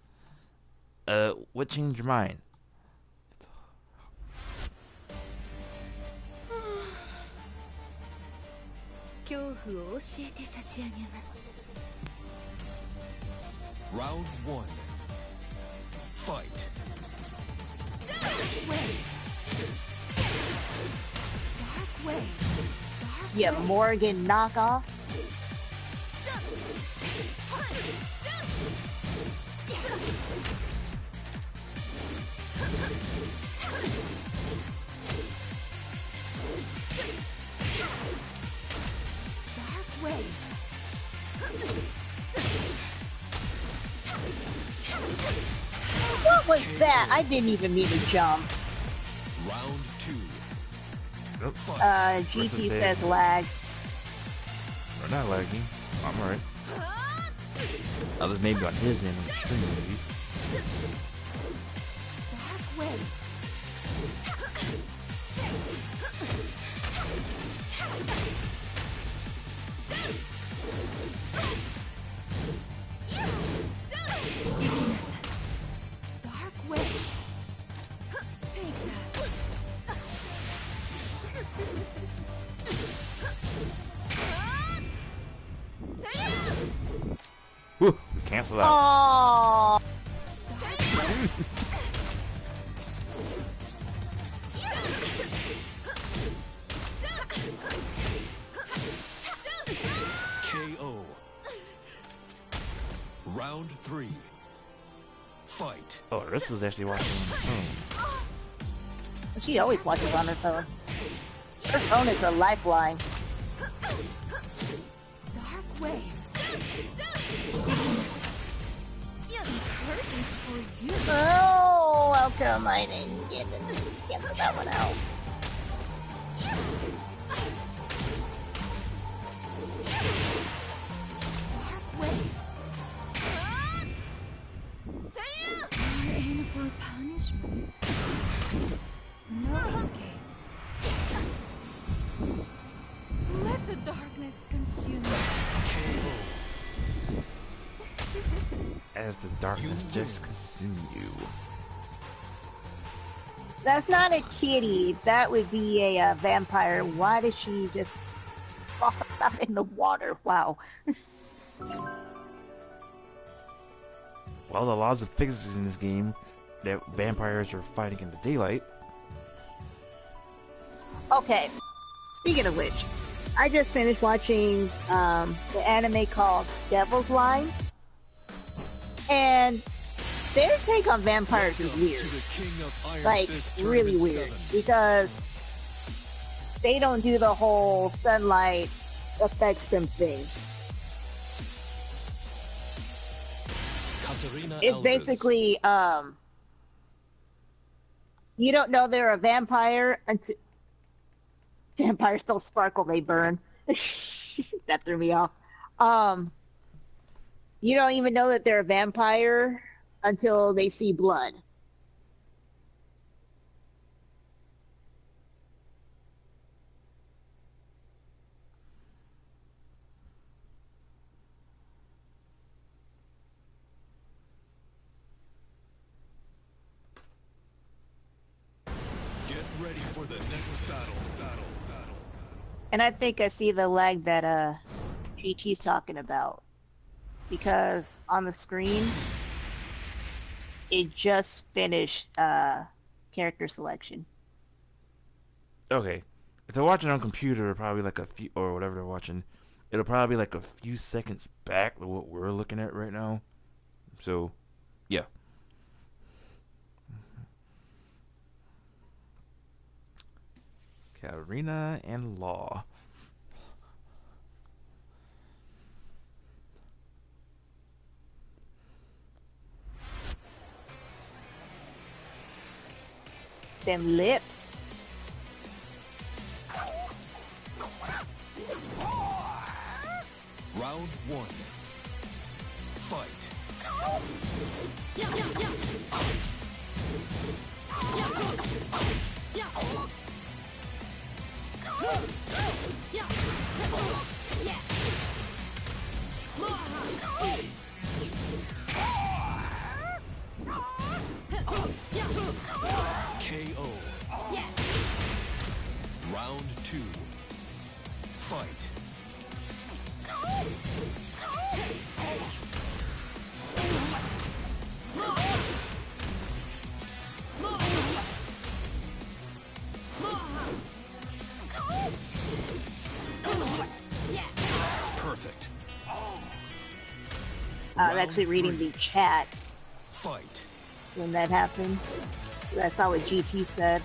What changed your mind? Round one. Fight. Yeah, Morgan knockoff. What was that? I didn't even mean to jump. Round two. GT says lag. We're not lagging. I'm alright. Others maybe on his end on the stream maybe. Whew, we cancel out. Oh. KO. Round three. Fight. Oh, this is actually watching on the phone. She always watches on her phone. Her phone is her lifeline. way. Yeah, the curtains for you. Oh, how come I didn't get that one out? You're in for punishment. No escape. Let the darkness consume you. As the darkness just consume you. That's not a kitty. That would be a vampire. Why does she just fall out in the water? Wow. Well, the laws of physics in this game, that vampires are fighting in the daylight. Okay. Speaking of which, I just finished watching the anime called Devil's Line, and their take on vampires is weird. Like, really weird. Because they don't do the whole sunlight affects them thing. It's basically, you don't know they're a vampire until vampires don't sparkle, they burn. That threw me off. You don't even know that they're a vampire until they see blood. Get ready for the next battle. And I think I see the lag that GT's talking about. Because on the screen, it just finished character selection. Okay. If they're watching on computer, probably like a few, or whatever they're watching, it'll probably be like a few seconds back to what we're looking at right now. So, yeah. Katarina and Law. Them lips. Round one. Fight. KO. Round two. Fight. Perfect. I was actually reading the chat Fight. when that happened. That's not what GT said.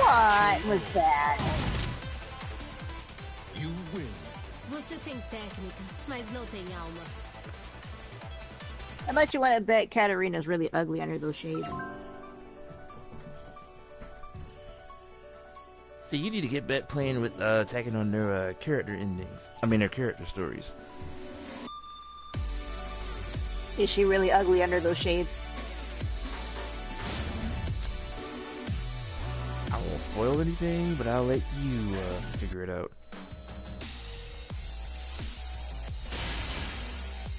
What was that? You win. Você tem técnica, mas não tem alma. How much you want to bet Katarina's really ugly under those shades? See, you need to get back playing with tagging on their character endings. I mean, their character stories. Is she really ugly under those shades? I won't spoil anything, but I'll let you figure it out.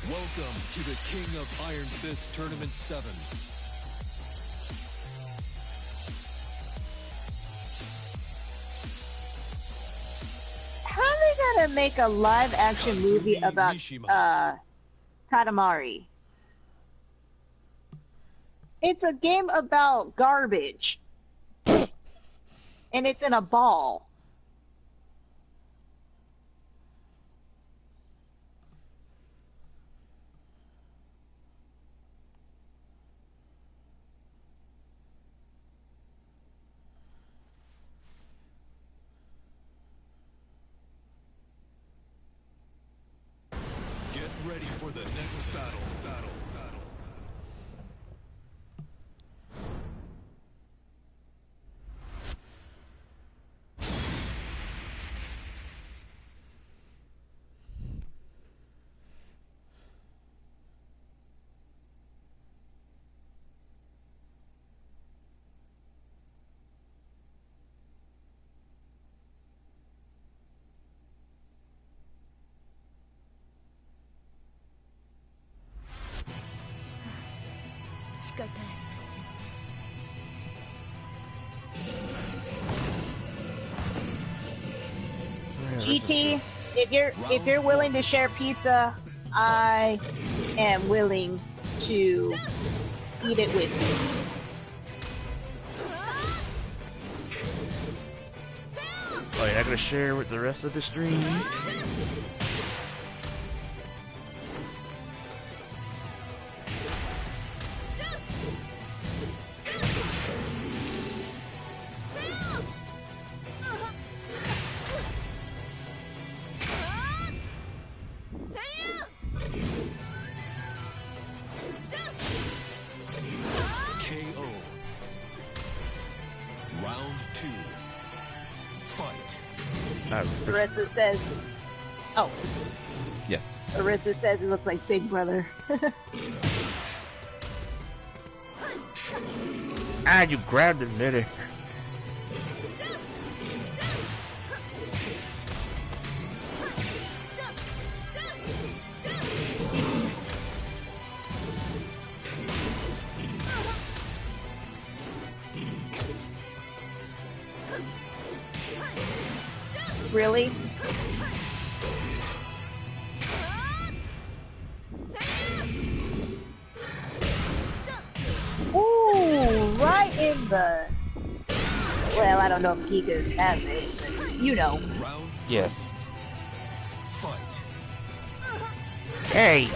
Welcome to the King of Iron Fist Tournament 7. to make a live action movie about Katamari. It's a game about garbage. And it's in a ball. Get ready for the next battle. GT, if you're willing to share pizza, I am willing to eat it with you. Oh, you're not gonna share with the rest of the stream? KO. Round 2. Fight. Marissa says, oh. Yeah. Marissa says it looks like Big Brother. Ah, you grabbed him, did it? Really? Ooh, right in the... Well, I don't know if Gigas has it, but you know. Round 3. Yes. Fight. Hey!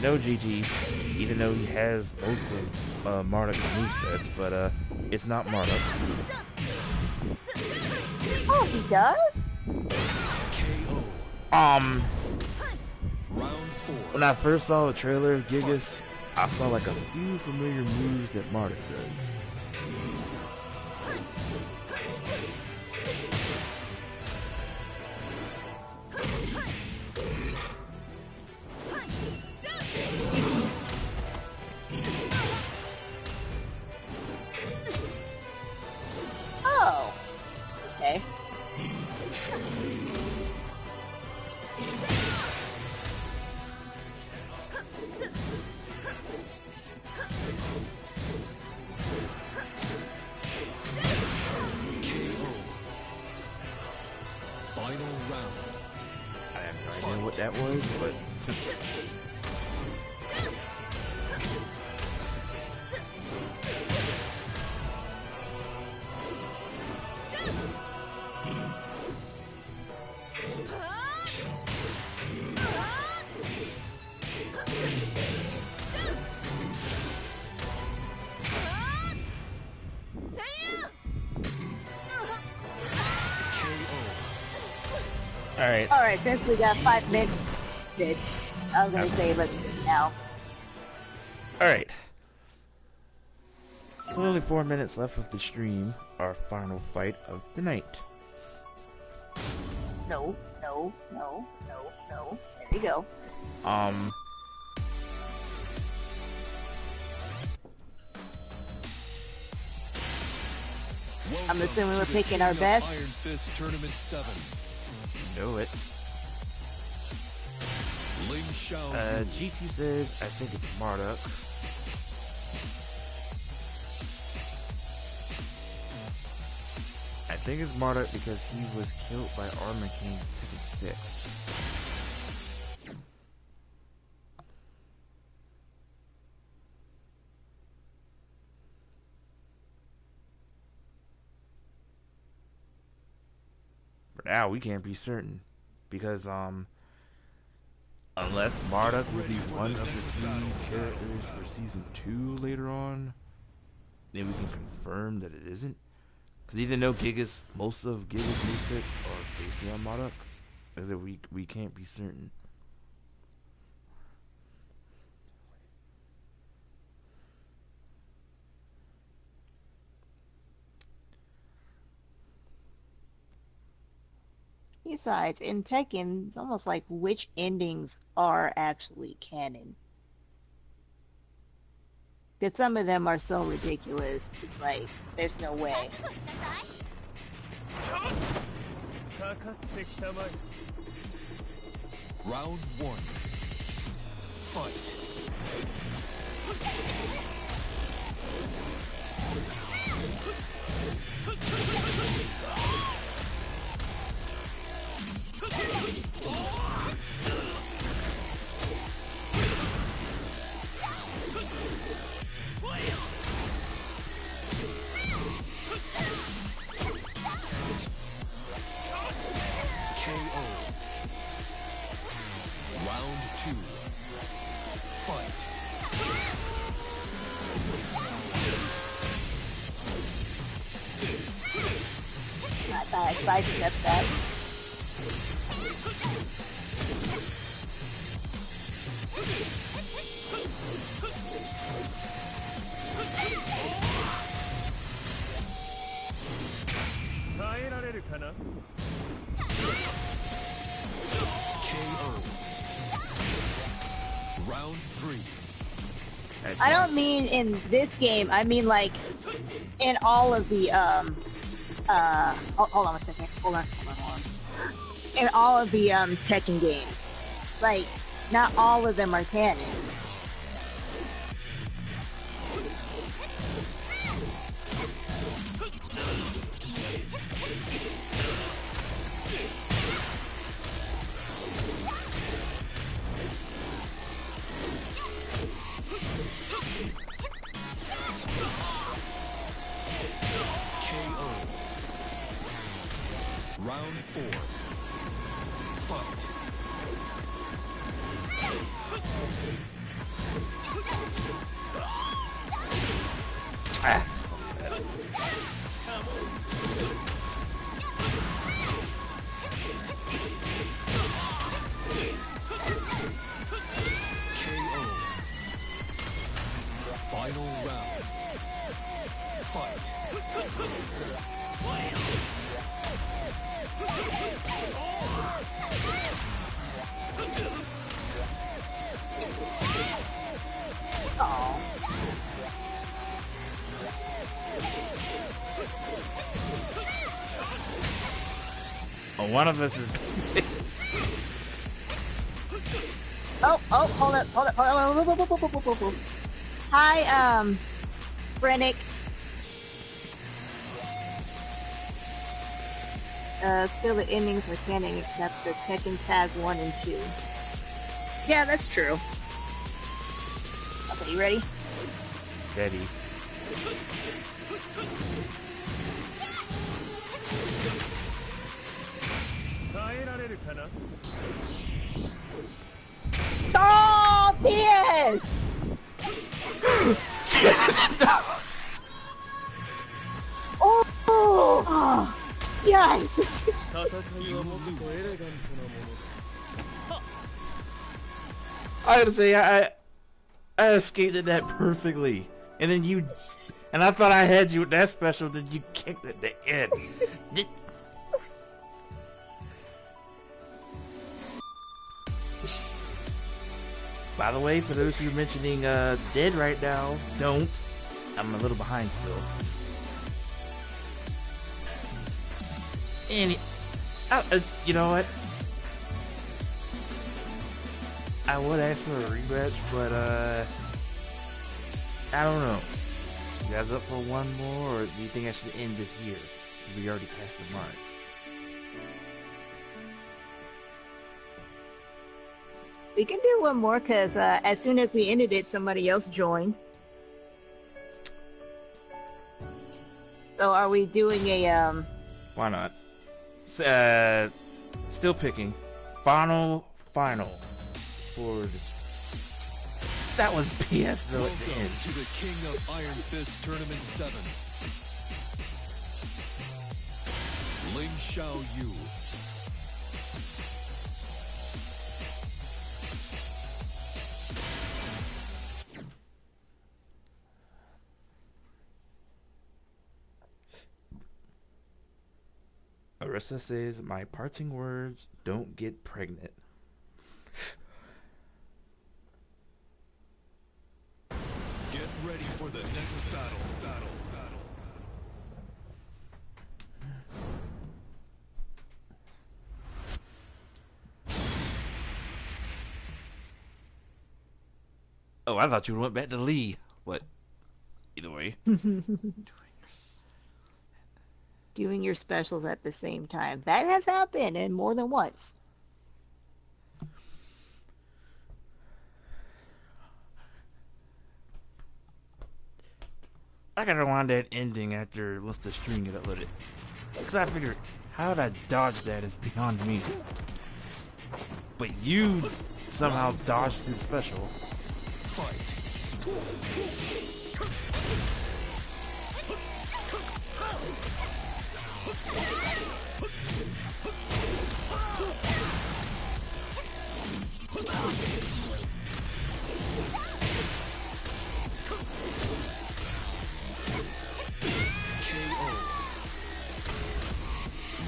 No GT, even though he has most of Marduk's movesets, but it's not Marduk. Oh, he does? KO. Um, Round 4. when I first saw the trailer of Gigas, I saw like a few familiar moves that Marduk does. Oh. Okay. KO. Final round. I have no idea what that was, but alright. Alright, since we got 5 minutes, I was gonna say let's do it now. Alright. Only 4 minutes left of the stream, our final fight of the night. No, no. no, no, no, no. There we go. I'm assuming we're picking our best. Iron Fist Tournament 7. Know it. Ling Shao. GT says, I think it's Marduk. I think it's Marduk because he was killed by Armor King Tekken 6. For now, we can't be certain because unless Marduk will be one of the 3 characters for season 2 later on, then we can confirm that it isn't. Because even though most of Giga's movesets are based on Marduk, like I said, we can't be certain. Besides, in Tekken, it's almost like which endings are actually canon. Because some of them are so ridiculous. It's like, there's no way. Round 1. Fight. Round 2. Fight. Not bad. Sidestep that. KO. Round 3. I don't mean in this game, I mean like in all of the hold on one second. Hold on. In all of the Tekken games. Like, not all of them are canon. Round 4. Fight. KO. Final round. Fight. Oh. Oh, one of us is. Oh, hold up. Hi, Brennick. Still the endings are canon except the Tekken Tag 1 and 2. Yeah, that's true. Okay, you ready? Steady. Oh, PS! Oh, yes! I gotta say, I escaped that perfectly, and then you, and I thought I had you with that special, then you kicked at the end. By the way, for those who are mentioning dead right now, don't. I'm a little behind still. And you know what? I would ask for a rematch, but I don't know. You guys up for one more, or do you think I should end it here? We already passed the mark. We can do one more because as soon as we ended it, somebody else joined. So are we doing a Why not? Still picking. Final for this. That was PS though at the end. To the King of Iron Fist Tournament 7. Ling Xiao Yu. Arissa says, my parting words, don't get pregnant. Get ready for the next battle. Oh, I thought you went back to Lee. What? Either way. doing your specials at the same time? That has happened, and more than once. I gotta wind that ending after once the stream get uploaded. Because I figured, how did I dodge that is beyond me. But you somehow dodged through the special. Fight. KO.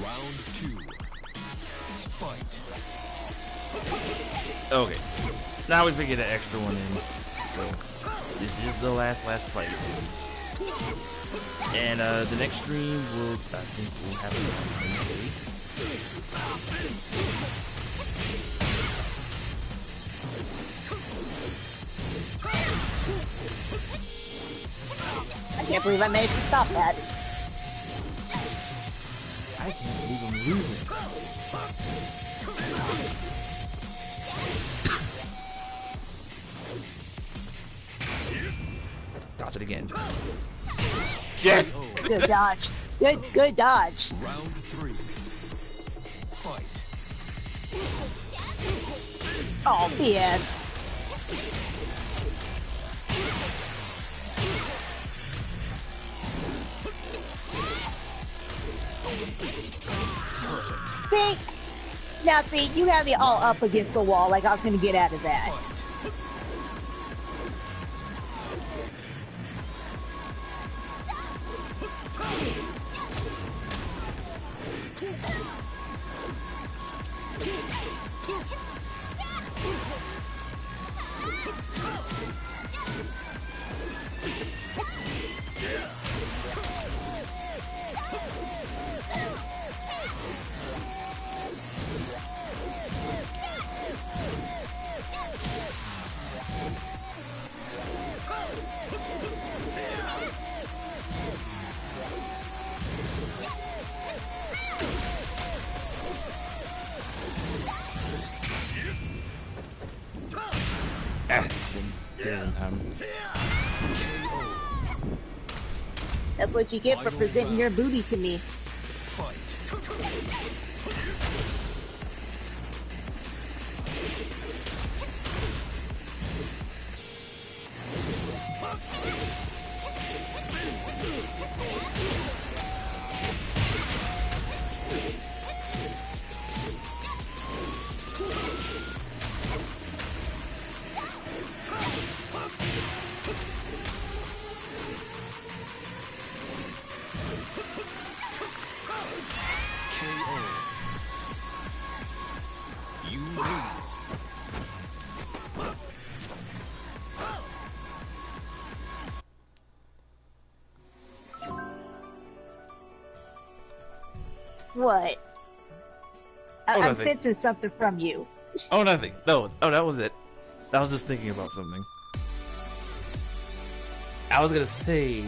Round 2. Fight. Okay. Now we figured an extra one in. So, this is the last fight. And the next stream will, I think we'll have it on Wednesday. I can't believe I managed to stop that. I can't believe I'm losing. Dodge it again. Yes! Good dodge. Good dodge. Round 3. Fight. Oh, BS. See? Now see, you have me all up against the wall like I was gonna get out of that. That's what you get for presenting your booty to me. Fight. What? Oh, I'm nothing. sensing something from you. Oh, nothing. No. Oh, that was it. I was just thinking about something. I was gonna say,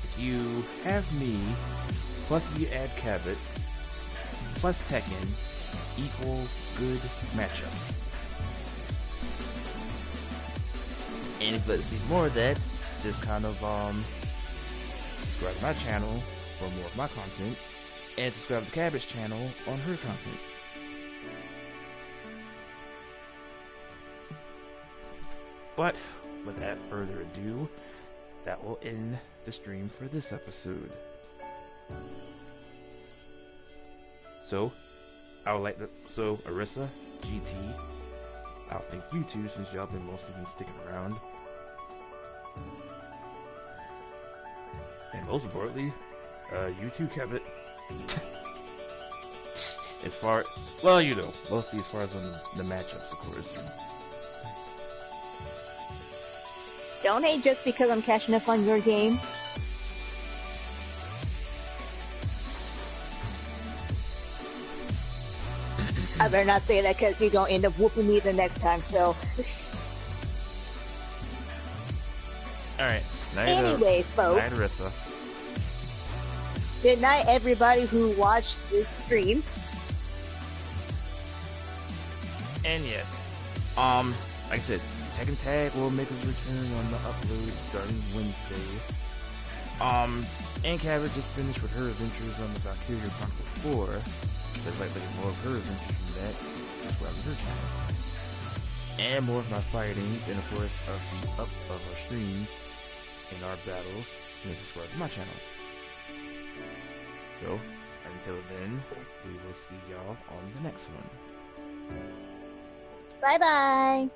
if you have me, plus you add Cabot, plus Tekken, equals good matchups. And if you like to see more of that, just kind of subscribe to my channel for more of my content, and subscribe to Cabbit's channel on her content. But without further ado, that will end the stream for this episode. So, I would like to, Arissa, GT, I'll thank you two since y'all been mostly sticking around. And most importantly, you too, Cabot. As far, well, you know, mostly as far as on the matchups, of course. Don't hate just because I'm catching up on your game. I better not say that because you're gonna end up whooping me the next time, so. Alright. Anyways, folks. Night, Arissa. Good night, everybody who watched this stream. And yes, like I said, Tekken Tag will make its return on the upload starting Wednesday. And Cabot just finished with her adventures on the Valkyria Chronicles 4. So if you'd like to get more of her adventures from that, subscribe to her channel. And more of my fighting, and of course, of our streams and our battles, and subscribe to my channel. So, until then, we will see y'all on the next one. Bye bye.